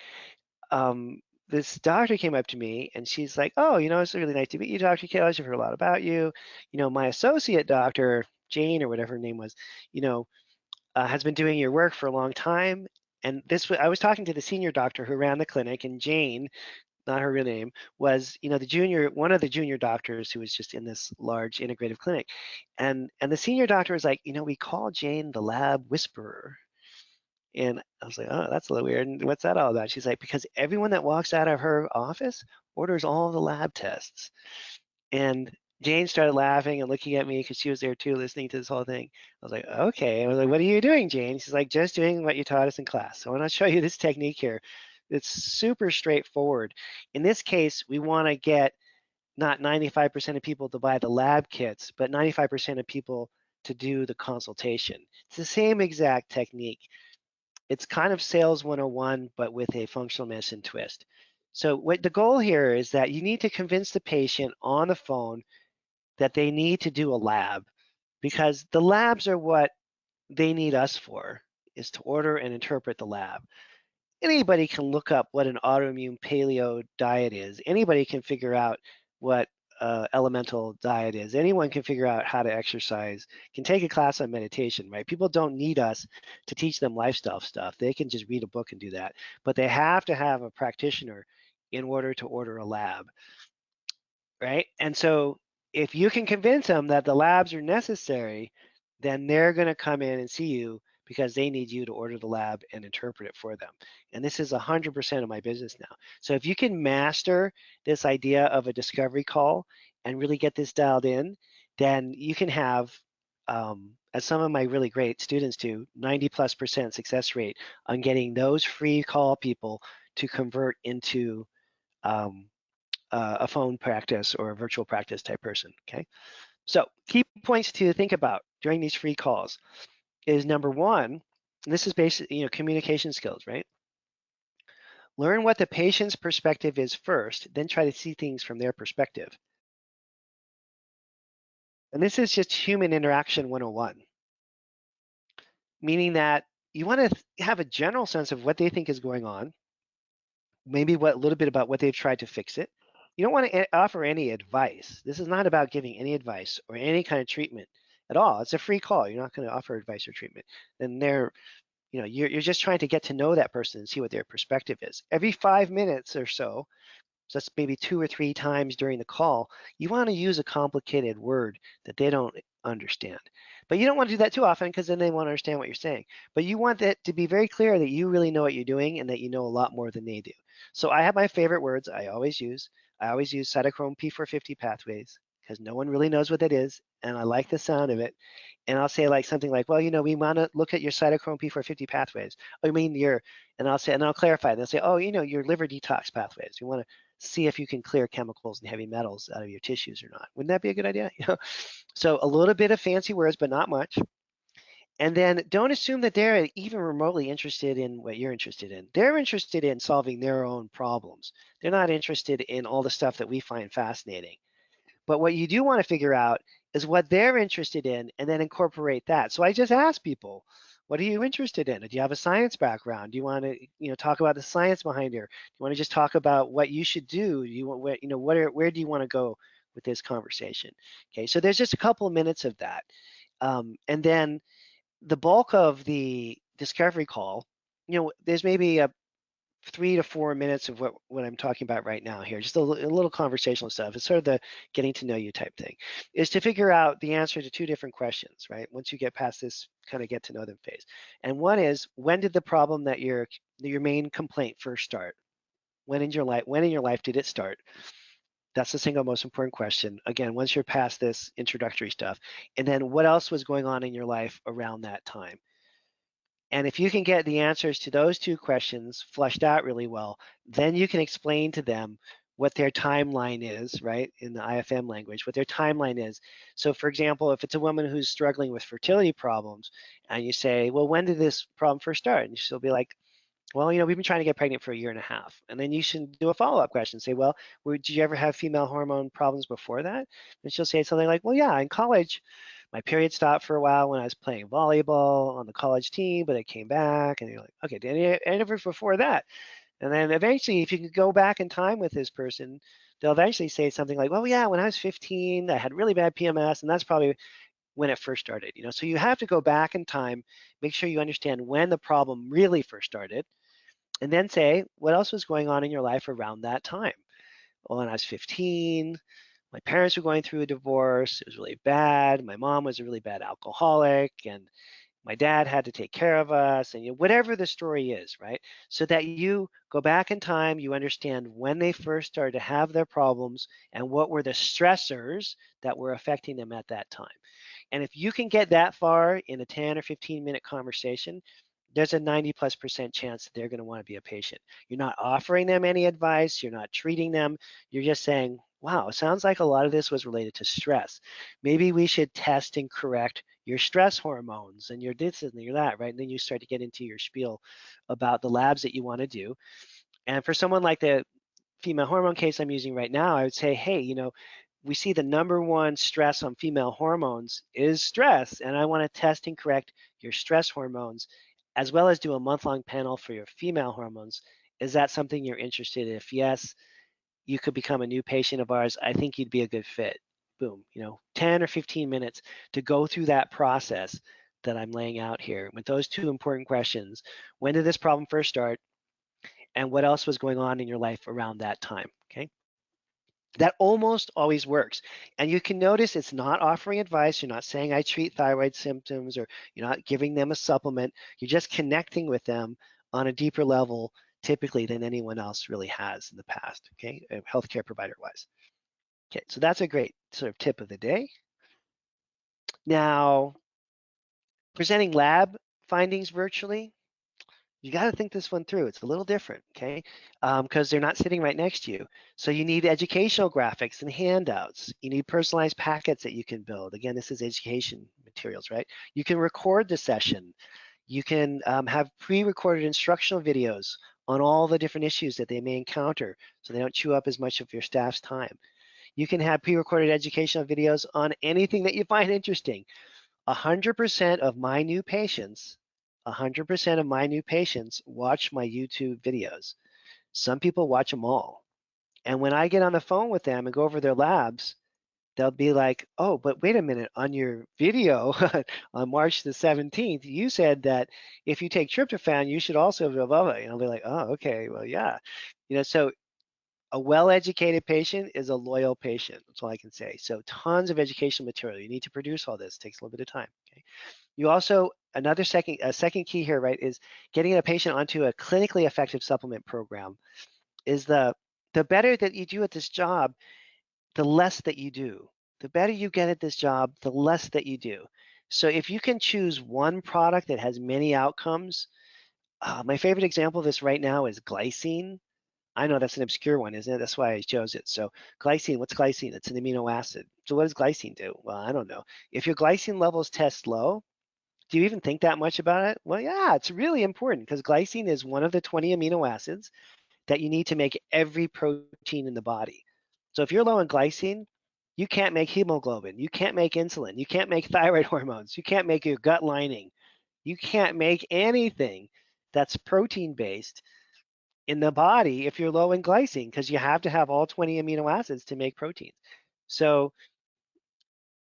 this doctor came up to me and she's like, oh, it's really nice to meet you, Dr. Kailash. I've heard a lot about you. My associate doctor, Jane or whatever her name was, has been doing your work for a long time. And I was talking to the senior doctor who ran the clinic, and Jane, not her real name, was, one of the junior doctors who was just in this large integrative clinic. And the senior doctor was like, we call Jane the lab whisperer. And I was like, oh, that's a little weird. And what's that all about? She's like, because everyone that walks out of her office orders all the lab tests. And Jane started laughing and looking at me because she was there too, listening to this whole thing. I was like, okay. I was like, what are you doing, Jane? She's like, just doing what you taught us in class. So I want to show you this technique here. It's super straightforward. In this case, we want to get not 95% of people to buy the lab kits, but 95% of people to do the consultation. It's the same exact technique. It's kind of sales 101, but with a functional medicine twist. So what the goal here is that you need to convince the patient on the phone that they need to do a lab, because the labs are what they need us for, is to order and interpret the lab. Anybody can look up what an autoimmune paleo diet is. Anybody can figure out what elemental diet is. Anyone can figure out how to exercise, can take a class on meditation, right? People don't need us to teach them lifestyle stuff. They can just read a book and do that. But they have to have a practitioner in order to order a lab, right? And so if you can convince them that the labs are necessary, then they're going to come in and see you because they need you to order the lab and interpret it for them. And this is 100% of my business now. So if you can master this idea of a discovery call and really get this dialed in, then you can have, as some of my really great students do, 90+% success rate on getting those free call people to convert into um, a phone practice or a virtual practice type person, okay? So key points to think about during these free calls is number one, and this is basically, communication skills, right? Learn what the patient's perspective is first, then try to see things from their perspective. And this is just human interaction 101, meaning that you want to have a general sense of what they think is going on, maybe a little bit about what they've tried to fix it. You don't want to offer any advice. This is not about giving any advice or any kind of treatment at all. It's a free call. You're not going to offer advice or treatment. Then you're just trying to get to know that person and see what their perspective is. Every 5 minutes or so, so that's maybe 2 or 3 times during the call, you want to use a complicated word that they don't understand. But you don't want to do that too often because then they won't understand what you're saying. But you want that to be very clear that you really know what you're doing and that you know a lot more than they do. So I have my favorite words I always use. I always use cytochrome P450 pathways because no one really knows what that is, and I like the sound of it. And I'll say like something like, well, we want to look at your cytochrome P450 pathways. I mean and I'll say, and I'll clarify. They'll say, oh, your liver detox pathways. We want to see if you can clear chemicals and heavy metals out of your tissues or not. Wouldn't that be a good idea? So a little bit of fancy words, but not much. And then don't assume that they're even remotely interested in what you're interested in. They're interested in solving their own problems. They're not interested in all the stuff that we find fascinating. But what you do want to figure out is what they're interested in and then incorporate that. So I just ask people, what are you interested in? Do you have a science background? Do you want to, talk about the science behind it? Do you want to just talk about what you should do? Do you want, where do you want to go with this conversation? Okay, so there's just a couple of minutes of that. And then the bulk of the discovery call, there's maybe a 3 to 4 minutes of what I'm talking about right now here, just a little conversational stuff. It's sort of the getting to know you type thing, is to figure out the answer to 2 different questions, right? Once you get past this kind of get to know them phase. And one is, when did the problem that your main complaint first start? When in your life did it start? That's the single most important question. Again, once you're past this introductory stuff. And then what else was going on in your life around that time? And if you can get the answers to those 2 questions flushed out really well, then you can explain to them what their timeline is, right? In the IFM language, what their timeline is. So for example, if it's a woman who's struggling with fertility problems and you say, well, when did this problem first start? And she'll be like, well, we've been trying to get pregnant for a year and a half. And then you should do a follow-up question. Say, well, did you ever have female hormone problems before that? And she'll say something like, well, yeah, in college, my period stopped for a while when I was playing volleyball on the college team, but it came back. And you're like, okay, did any of it before that? And then eventually, if you could go back in time with this person, they'll eventually say something like, well, yeah, when I was 15, I had really bad PMS, and that's probably when it first started. So you have to go back in time, make sure you understand when the problem really first started, and then say, what else was going on in your life around that time? Well, when I was 15, my parents were going through a divorce. It was really bad. My mom was a really bad alcoholic, and my dad had to take care of us, and whatever the story is, right? So that you go back in time, you understand when they first started to have their problems and what were the stressors that were affecting them at that time. And if you can get that far in a 10 or 15-minute conversation, there's a 90+% chance that they're going to want to be a patient. You're not offering them any advice. You're not treating them. You're just saying, wow, it sounds like a lot of this was related to stress. Maybe we should test and correct your stress hormones and your this and your that, right? And then you start to get into your spiel about the labs that you want to do. And for someone like female hormone case I'm using right now, I would say, hey, we see the #1 stress on female hormones is stress, and I want to test and correct your stress hormones, as well as do a month-long panel for your female hormones. Is that something you're interested in? If yes, you could become a new patient of ours. I think you'd be a good fit. Boom, 10 or 15 minutes to go through that process that I'm laying out here with those two important questions. When did this problem first start? And what else was going on in your life around that time? Okay. That almost always works. And you can notice it's not offering advice. You're not saying I treat thyroid symptoms, or you're not giving them a supplement. You're just connecting with them on a deeper level, typically, than anyone else really has in the past, okay, healthcare provider wise. Okay, so that's a great sort of tip of the day. Now, presenting lab findings virtually, you got to think this one through. It's a little different, okay? Because they're not sitting right next to you. So you need educational graphics and handouts. You need personalized packets that you can build. Again, this is education materials, right? You can record the session. You can have pre-recorded instructional videos on all the different issues that they may encounter, so they don't chew up as much of your staff's time. You can have pre-recorded educational videos on anything that you find interesting. 100% of my new patients, 100% of my new patients watch my YouTube videos. Some people watch them all. And when I get on the phone with them and go over their labs, they'll be like, oh, but wait a minute, on your video on March the 17th, you said that if you take tryptophan, you should also blah, blah, blah. They're like, oh, okay, well, yeah. So a well-educated patient is a loyal patient. That's all I can say. So tons of educational material. You need to produce all this. It takes a little bit of time. Okay. You also, a second key here, right, is getting a patient onto a clinically effective supplement program. Is the better that you do at this job, the less that you do. The better you get at this job, the less that you do. So if you can choose one product that has many outcomes, my favorite example of this right now is glycine. I know that's an obscure one, isn't it? That's why I chose it. So glycine, what's glycine? It's an amino acid. So what does glycine do? Well, I don't know. If your glycine levels test low, do you even think that much about it? Well, yeah, it's really important because glycine is one of the 20 amino acids that you need to make every protein in the body. So if you're low in glycine, you can't make hemoglobin, you can't make insulin, you can't make thyroid hormones, you can't make your gut lining, you can't make anything that's protein based in the body if you're low in glycine, because you have to have all 20 amino acids to make proteins. So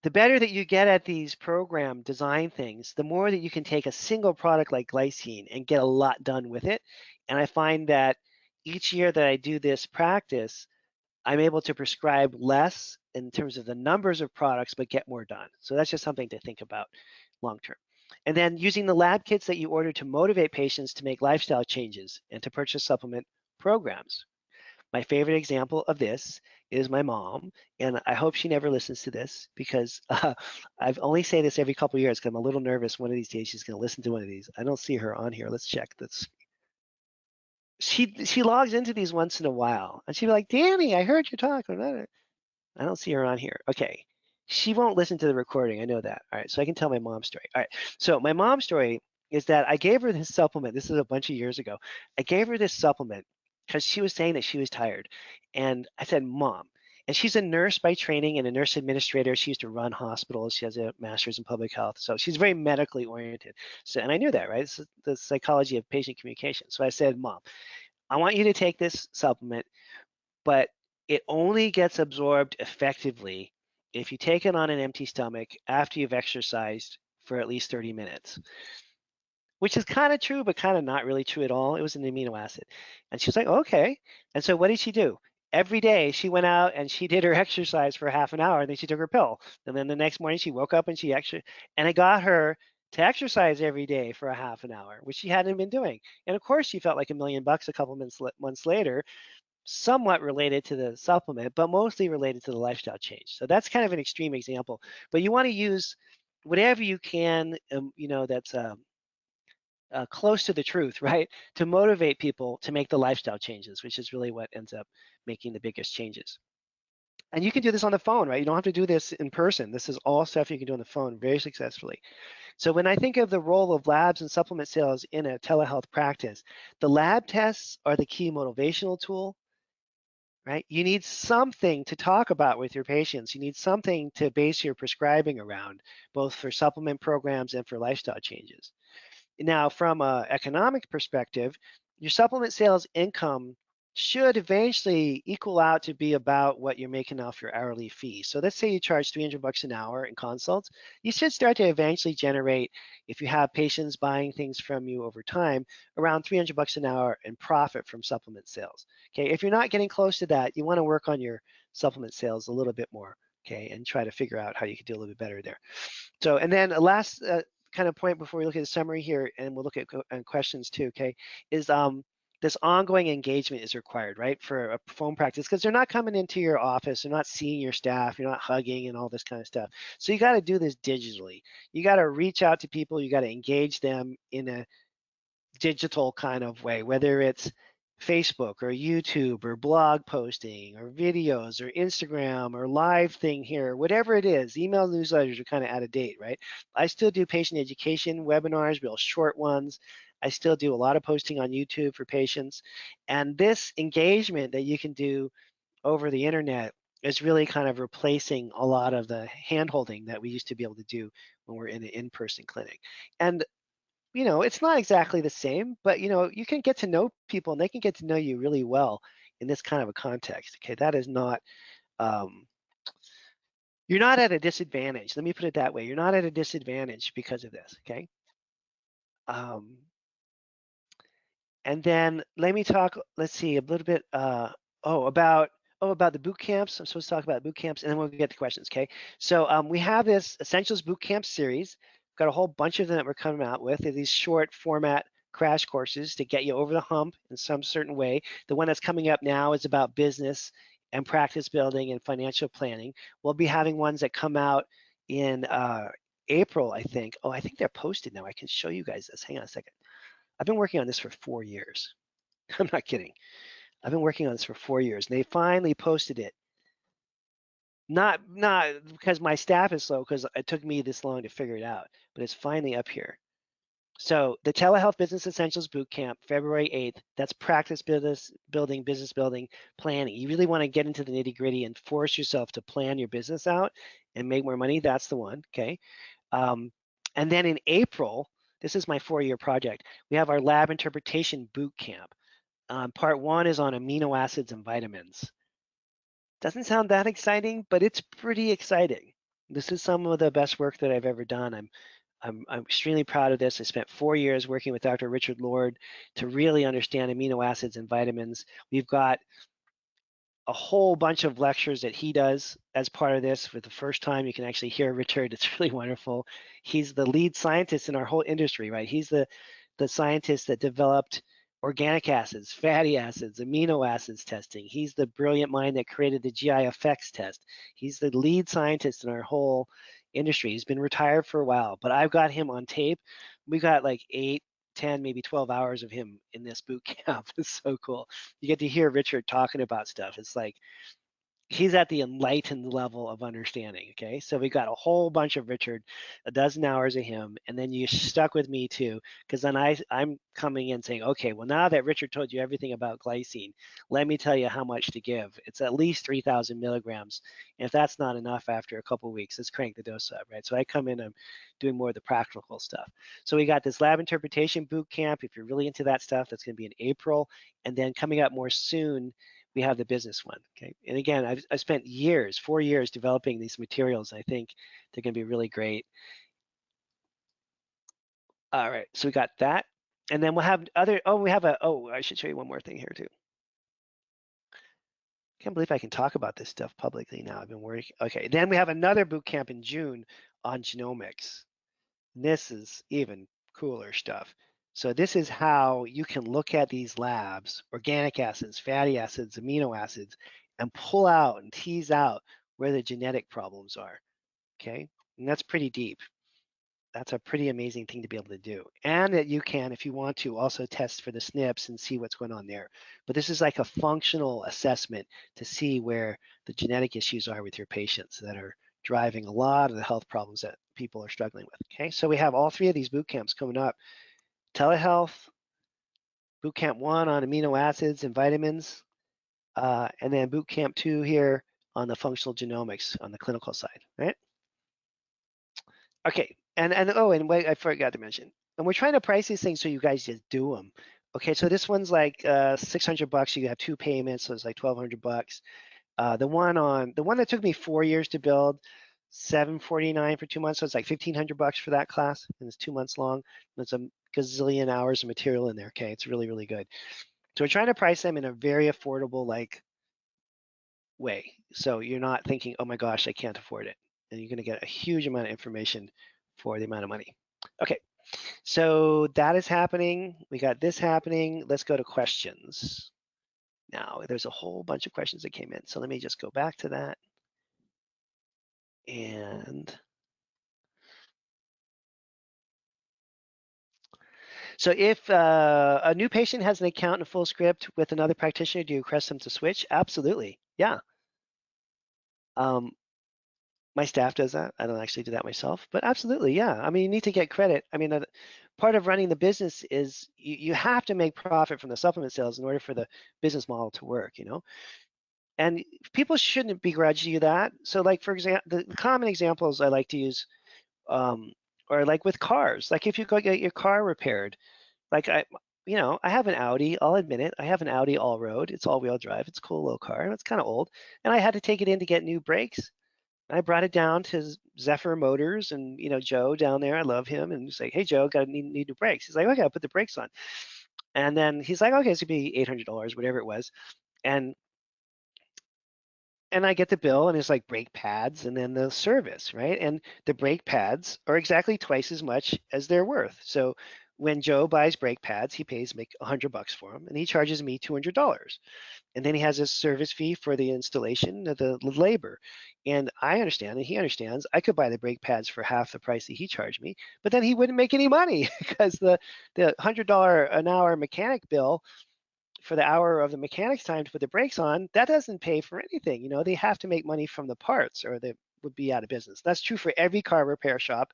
the better that you get at these program design things, the more that you can take a single product like glycine and get a lot done with it. And I find that each year that I do this practice, I'm able to prescribe less in terms of the numbers of products, but get more done. So that's just something to think about long term. And then using the lab kits that you order to motivate patients to make lifestyle changes and to purchase supplement programs. My favorite example of this is my mom, and I hope she never listens to this because I've only say this every couple of years because I'm a little nervous one of these days she's going to listen to one of these. I don't see her on here. Let's check. She logs into these once in a while, and she'll be like, Danny, I heard you talk. I don't see her on here. Okay. She won't listen to the recording. I know that. All right. So I can tell my mom's story. All right. So my mom's story is that I gave her this supplement. This is a bunch of years ago. I gave her this supplement because she was saying that she was tired. And I said, Mom, and she's a nurse by training and a nurse administrator. She used to run hospitals. She has a master's in public health. So she's very medically oriented. So, and I knew that, right? It's the psychology of patient communication. So I said, Mom, I want you to take this supplement, but it only gets absorbed effectively if you take it on an empty stomach after you've exercised for at least 30 minutes, which is kind of true, but kind of not really true at all. It was an amino acid. And she was like, okay. And so what did she do? Every day she went out and she did her exercise for half an hour and then she took her pill. And then the next morning she woke up and she and it got her to exercise every day for a half an hour, which she hadn't been doing. And of course she felt like $1,000,000 a couple months later, somewhat related to the supplement, but mostly related to the lifestyle change. So that's kind of an extreme example, but you want to use whatever you can, that's close to the truth, right? To motivate people to make the lifestyle changes, which is really what ends up making the biggest changes. And you can do this on the phone, right? You don't have to do this in person. This is all stuff you can do on the phone very successfully. So when I think of the role of labs and supplement sales in a telehealth practice, the lab tests are the key motivational tool. right? You need something to talk about with your patients. You need something to base your prescribing around, both for supplement programs and for lifestyle changes. Now, from an economic perspective, your supplement sales income should eventually equal out to be about what you're making off your hourly fee. So let's say you charge $300 an hour in consults. You should start to eventually generate, if you have patients buying things from you over time, around $300 an hour in profit from supplement sales. Okay, if you're not getting close to that, you want to work on your supplement sales a little bit more. Okay, and try to figure out how you can do a little bit better there. So, and then a last kind of point before we look at the summary here, and we'll look at questions too, okay, is this ongoing engagement is required, right, for a phone practice, because they're not coming into your office, they're not seeing your staff, you're not hugging and all this kind of stuff. So you got to do this digitally. You got to reach out to people, you got to engage them in a digital kind of way, whether it's Facebook or YouTube or blog posting or videos or Instagram or live thing here, whatever it is. Email newsletters are kind of out of date, right? I still do patient education webinars, real short ones. I still do a lot of posting on YouTube for patients. And this engagement that you can do over the internet is really kind of replacing a lot of the hand holding that we used to be able to do when we're in an in-person clinic. And it's not exactly the same, but you can get to know people and they can get to know you really well in this kind of a context. Okay, that is not, um, you're not at a disadvantage. Let me put it that way. You're not at a disadvantage because of this. Okay. Um, And then let me talk, let's see, a little bit, about the boot camps. I'm supposed to talk about boot camps, and then we'll get to questions, okay? So we have this Essentials Bootcamp series. We've got a whole bunch of them that we're coming out with. They're these short format crash courses to get you over the hump in some certain way. The one that's coming up now is about business and practice building and financial planning. We'll be having ones that come out in April, I think. Oh, I think they're posted now. I can show you guys this. Hang on a second. I've been working on this for 4 years. I'm not kidding. I've been working on this for 4 years, and they finally posted it. Not because my staff is slow, because it took me this long to figure it out, but it's finally up here. So the Telehealth Business Essentials Bootcamp, February 8th, that's practice business building, planning. You really want to get into the nitty gritty and force yourself to plan your business out and make more money. That's the one, okay? And then in April, this is my 4-year project, we have our Lab Interpretation Bootcamp. Part 1 is on amino acids and vitamins. Doesn't sound that exciting, but it's pretty exciting. This is some of the best work that I've ever done. I'm extremely proud of this. I spent 4 years working with Dr. Richard Lord to really understand amino acids and vitamins. We've got a whole bunch of lectures that he does as part of this. For the first time, you can actually hear Richard. It's really wonderful. He's the lead scientist in our whole industry, right? He's the scientist that developed organic acids, fatty acids, amino acids testing. He's the brilliant mind that created the GI-effects test. He's the lead scientist in our whole industry. He's been retired for a while, but I've got him on tape. We got like 8, 10, maybe 12 hours of him in this boot camp. It's so cool. You get to hear Richard talking about stuff. It's like he's at the enlightened level of understanding. Okay, so we got a whole bunch of Richard, a dozen hours of him, and then you stuck with me too, because then I'm coming in saying, okay, well, now that Richard told you everything about glycine, let me tell you how much to give. It's at least 3,000 milligrams, and if that's not enough after a couple of weeks, let's crank the dose up, right? So I come in, I'm doing more of the practical stuff. So we got this lab interpretation boot camp. If you're really into that stuff, that's going to be in April, and then coming up more soon, we have the business one. Okay, and again, I've spent years, 4 years, developing these materials. I think they're going to be really great. All right, so we got that, and then we'll have other. Oh, we have a. Oh, I should show you one more thing here too. I can't believe I can talk about this stuff publicly now. I've been working. Okay, then we have another boot camp in June on genomics. This is even cooler stuff. So this is how you can look at these labs, organic acids, fatty acids, amino acids, and pull out and tease out where the genetic problems are, okay? And that's pretty deep. That's a pretty amazing thing to be able to do. And that you can, if you want to, also test for the SNPs and see what's going on there. But this is like a functional assessment to see where the genetic issues are with your patients that are driving a lot of the health problems that people are struggling with. Okay, so we have all 3 of these boot camps coming up. Telehealth, Bootcamp 1 on amino acids and vitamins, and then Bootcamp 2 here on the functional genomics on the clinical side, right? Okay, and wait, I forgot to mention, and we're trying to price these things so you guys just do them. Okay, so this one's like $600. You have 2 payments, so it's like $1,200. The one that took me 4 years to build, $749 for 2 months, so it's like $1,500 for that class, and it's 2 months long. There's a gazillion hours of material in there. Okay, it's really, really good. So we're trying to price them in a very affordable way. So you're not thinking, oh my gosh, I can't afford it. And you're going to get a huge amount of information for the amount of money. Okay, so that is happening. We got this happening. Let's go to questions. Now, there's a whole bunch of questions that came in. So let me just go back to that. And so if a new patient has an account and a full script with another practitioner, do you request them to switch? Absolutely. Yeah. My staff does that. I don't actually do that myself, but absolutely, yeah. I mean, you need to get credit. I mean, part of running the business is you have to make profit from the supplement sales in order for the business model to work, you know? And people shouldn't begrudge you that. So like, for example, the common examples I like to use um, are like with cars. Like if you go get your car repaired, like I have an Audi, I'll admit it. I have an Audi all-road. It's all-wheel drive. It's a cool little car. It's kind of old. And I had to take it in to get new brakes. I brought it down to Zephyr Motors and Joe down there. I love him, and he's like, "Hey Joe, got need new brakes." He's like, "Okay, I'll put the brakes on." And then he's like, "Okay, it's gonna be $800, whatever it was." And I get the bill, and it's like brake pads and then the service, right? And the brake pads are exactly twice as much as they're worth. So when Joe buys brake pads, he pays make $100 for them, and he charges me $200. And then he has a service fee for the installation of the labor. And I understand, and he understands, I could buy the brake pads for half the price that he charged me, but then he wouldn't make any money because the $100 an hour mechanic bill for the hour of the mechanic's time to put the brakes on, that doesn't pay for anything. They have to make money from the parts or they would be out of business. That's true for every car repair shop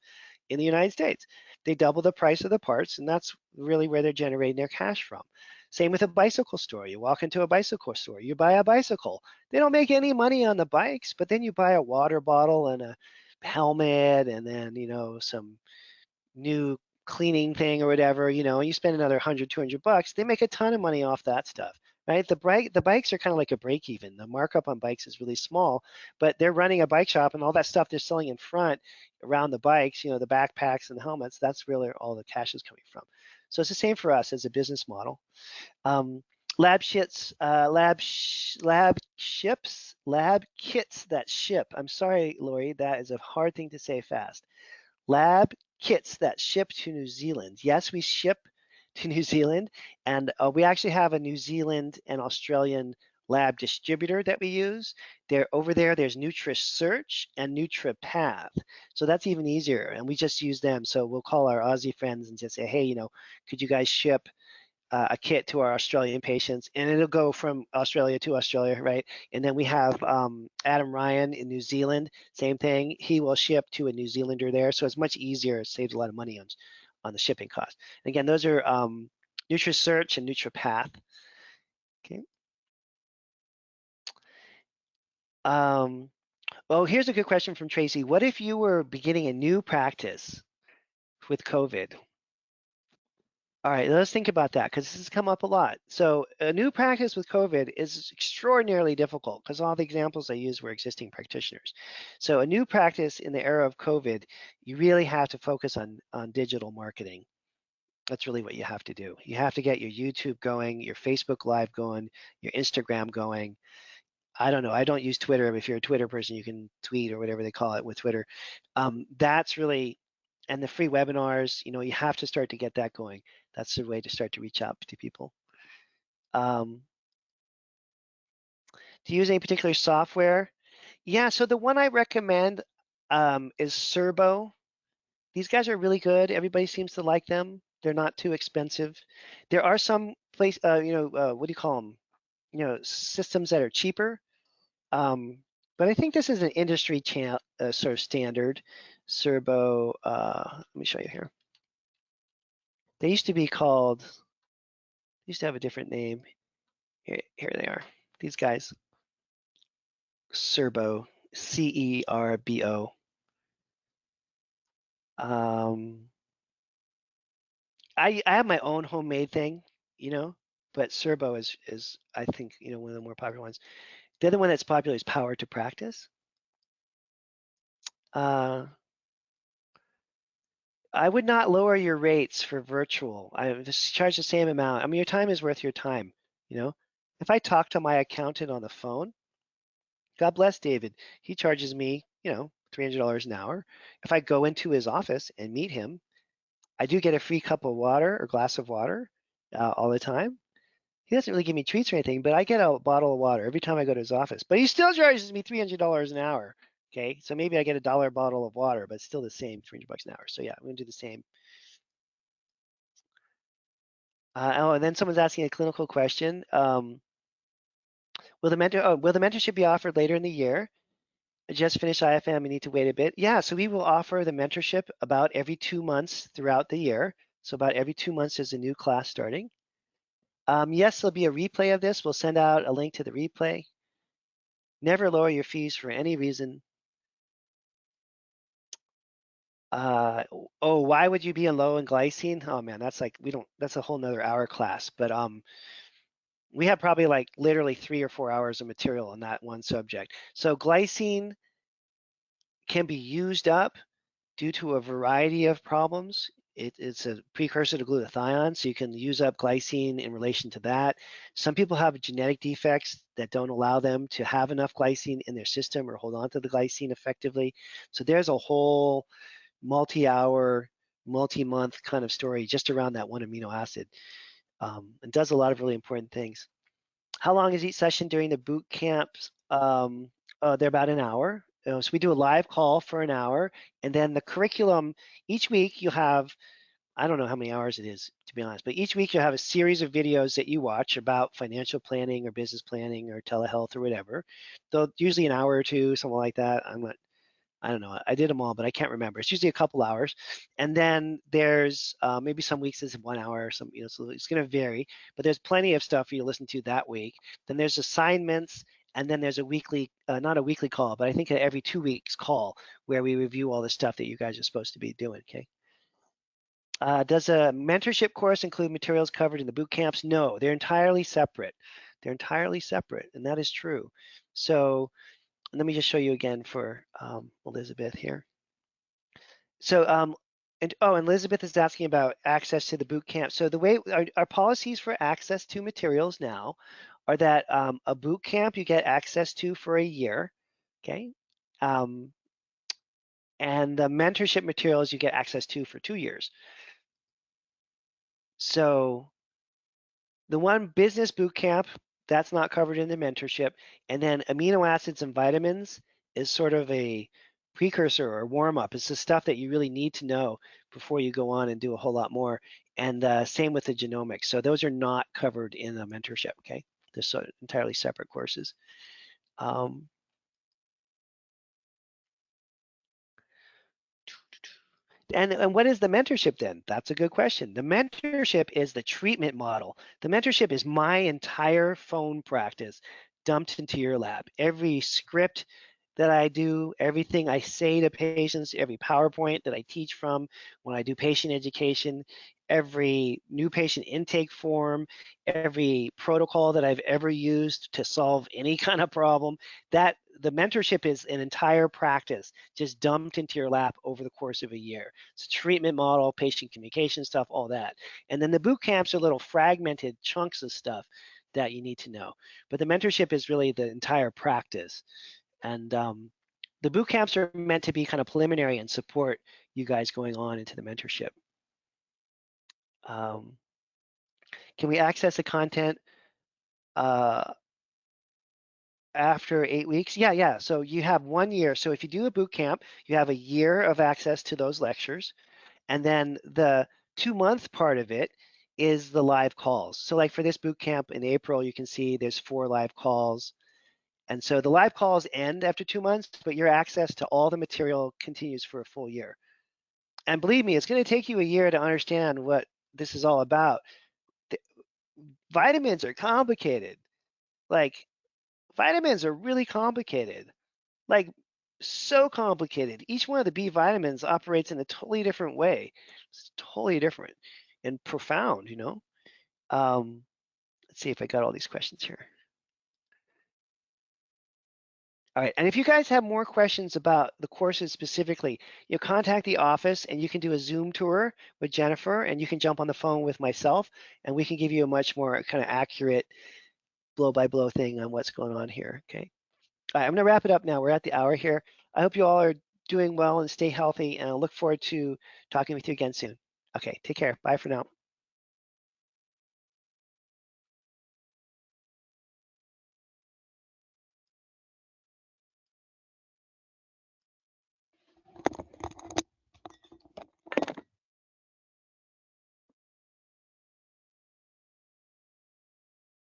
in the United States. They double the price of the parts, and that's really where they're generating their cash from. Same with a bicycle store. You walk into a bicycle store, you buy a bicycle. They don't make any money on the bikes, but then you buy a water bottle and a helmet and then, some new cleaning thing or whatever, and you spend another 100, $200, they make a ton of money off that stuff, right? The bikes are kind of like a break even. The markup on bikes is really small, but they're running a bike shop and all that stuff they're selling in front around the bikes, the backpacks and the helmets, that's really all the cash is coming from. So it's the same for us as a business model. Lab kits that ship. I'm sorry, Lori, that is a hard thing to say fast. Lab kits that ship to New Zealand. Yes, we ship to New Zealand, and we actually have a New Zealand and Australian lab distributor that we use. They're over there. There's NutriSearch and NutriPath, so that's even easier. And we just use them. So we'll call our Aussie friends and just say, hey, could you guys ship a kit to our Australian patients, and it'll go from Australia to Australia, right? And then we have Adam Ryan in New Zealand, same thing. He will ship to a New Zealander there, so it's much easier. It saves a lot of money on the shipping cost. And again, those are NutriSearch and NutriPath. Okay. Oh, here's a good question from Tracy. What if you were beginning a new practice with COVID? All right, let's think about that because this has come up a lot. So a new practice with COVID is extraordinarily difficult because all the examples I used were existing practitioners. So a new practice in the era of COVID, you really have to focus on digital marketing. That's really what you have to do. You have to get your YouTube going, your Facebook Live going, your Instagram going. I don't know. I don't use Twitter. But if you're a Twitter person, you can tweet or whatever they call it with Twitter. That's really, and the free webinars, you have to start to get that going. That's the way to start to reach out to people. Do you use any particular software? Yeah, so the one I recommend is Serbo. These guys are really good. Everybody seems to like them. They're not too expensive. There are some what do you call them? Systems that are cheaper. But I think this is an industry sort of standard. Serbo, let me show you here. They used to be called, used to have a different name. Here they are. These guys, Cerbo, Cerbo. I have my own homemade thing, you know, but Cerbo is I think, you know, one of the more popular ones. The other one that's popular is Power to Practice. Uh, I would not lower your rates for virtual. I would just charge the same amount. I mean, your time is worth your time, you know. If I talk to my accountant on the phone, God bless David, he charges me, you know, $300 an hour. If I go into his office and meet him, I do get a free cup of water or glass of water all the time. He doesn't really give me treats or anything, but I get a bottle of water every time I go to his office. But he still charges me $300 an hour. Okay, so maybe I get a dollar bottle of water, but it's still the same, $300 an hour. So yeah, I'm gonna do the same. Oh, and then someone's asking a clinical question. Will the mentorship be offered later in the year? I just finished IFM. I need to wait a bit. Yeah, so we will offer the mentorship about every 2 months throughout the year. So about every 2 months there's a new class starting. Yes, there'll be a replay of this. We'll send out a link to the replay. Never lower your fees for any reason. Oh, why would you be low in glycine? Oh man, that's like that's a whole nother hour class. But we have probably like literally 3 or 4 hours of material on that one subject. So glycine can be used up due to a variety of problems. It's a precursor to glutathione, so you can use up glycine in relation to that. Some people have genetic defects that don't allow them to have enough glycine in their system or hold on to the glycine effectively. So there's a whole multi-hour, multi-month kind of story just around that one amino acid. And does a lot of really important things. How long is each session during the boot camps? They're about an hour. So we do a live call for an hour, and then the curriculum, each week you'll have, I don't know how many hours it is, to be honest, but each week you'll have a series of videos that you watch about financial planning or business planning or telehealth or whatever. They'll usually an hour or two, something like that. I don't know. I did them all, but I can't remember. It's usually a couple hours, and then there's maybe some weeks it's 1 hour, some so it's going to vary. But there's plenty of stuff for you to listen to that week. Then there's assignments, and then there's a weekly, not a weekly call, but I think every 2 weeks call where we review all the stuff that you guys are supposed to be doing. Okay. Does a mentorship course include materials covered in the boot camps? No, they're entirely separate. They're entirely separate, and that is true. So let me just show you again for Elizabeth here. So, and Elizabeth is asking about access to the boot camp. So the way our policies for access to materials now are that a boot camp you get access to for a year, okay, and the mentorship materials you get access to for 2 years. So the one business boot camp, that's not covered in the mentorship. And then amino acids and vitamins is sort of a precursor or warm up. It's the stuff that you really need to know before you go on and do a whole lot more. And same with the genomics. So those are not covered in the mentorship, okay? They're so entirely separate courses. And what is the mentorship then? That's a good question. The mentorship is the treatment model. The mentorship is my entire phone practice dumped into your lab. Every script that I do, everything I say to patients, every PowerPoint that I teach from when I do patient education, every new patient intake form, every protocol that I've ever used to solve any kind of problem, that the mentorship is an entire practice just dumped into your lap over the course of a year. It's a treatment model, patient communication stuff, all that. And then the boot camps are little fragmented chunks of stuff that you need to know. But the mentorship is really the entire practice. And the boot camps are meant to be kind of preliminary and support you guys going on into the mentorship. Can we access the content after 8 weeks? Yeah. So you have 1 year. So if you do a boot camp, you have a year of access to those lectures. And then the 2 month part of it is the live calls. So like for this boot camp in April, you can see there's 4 live calls. And so the live calls end after 2 months, but your access to all the material continues for a full year. And believe me, it's going to take you a year to understand what this is all about. The vitamins are complicated. Like Vitamins are really complicated, like so complicated. Each one of the B vitamins operates in a totally different way. It's totally different and profound, you know? Let's see if I got all these questions here. All right, and if you guys have more questions about the courses specifically, you contact the office and you can do a Zoom tour with Jennifer and you can jump on the phone with myself and we can give you a much more kind of accurate blow by blow thing on what's going on here, okay? All right, I'm gonna wrap it up now. We're at the hour here. I hope you all are doing well and stay healthy and I look forward to talking with you again soon. Okay, take care. Bye for now.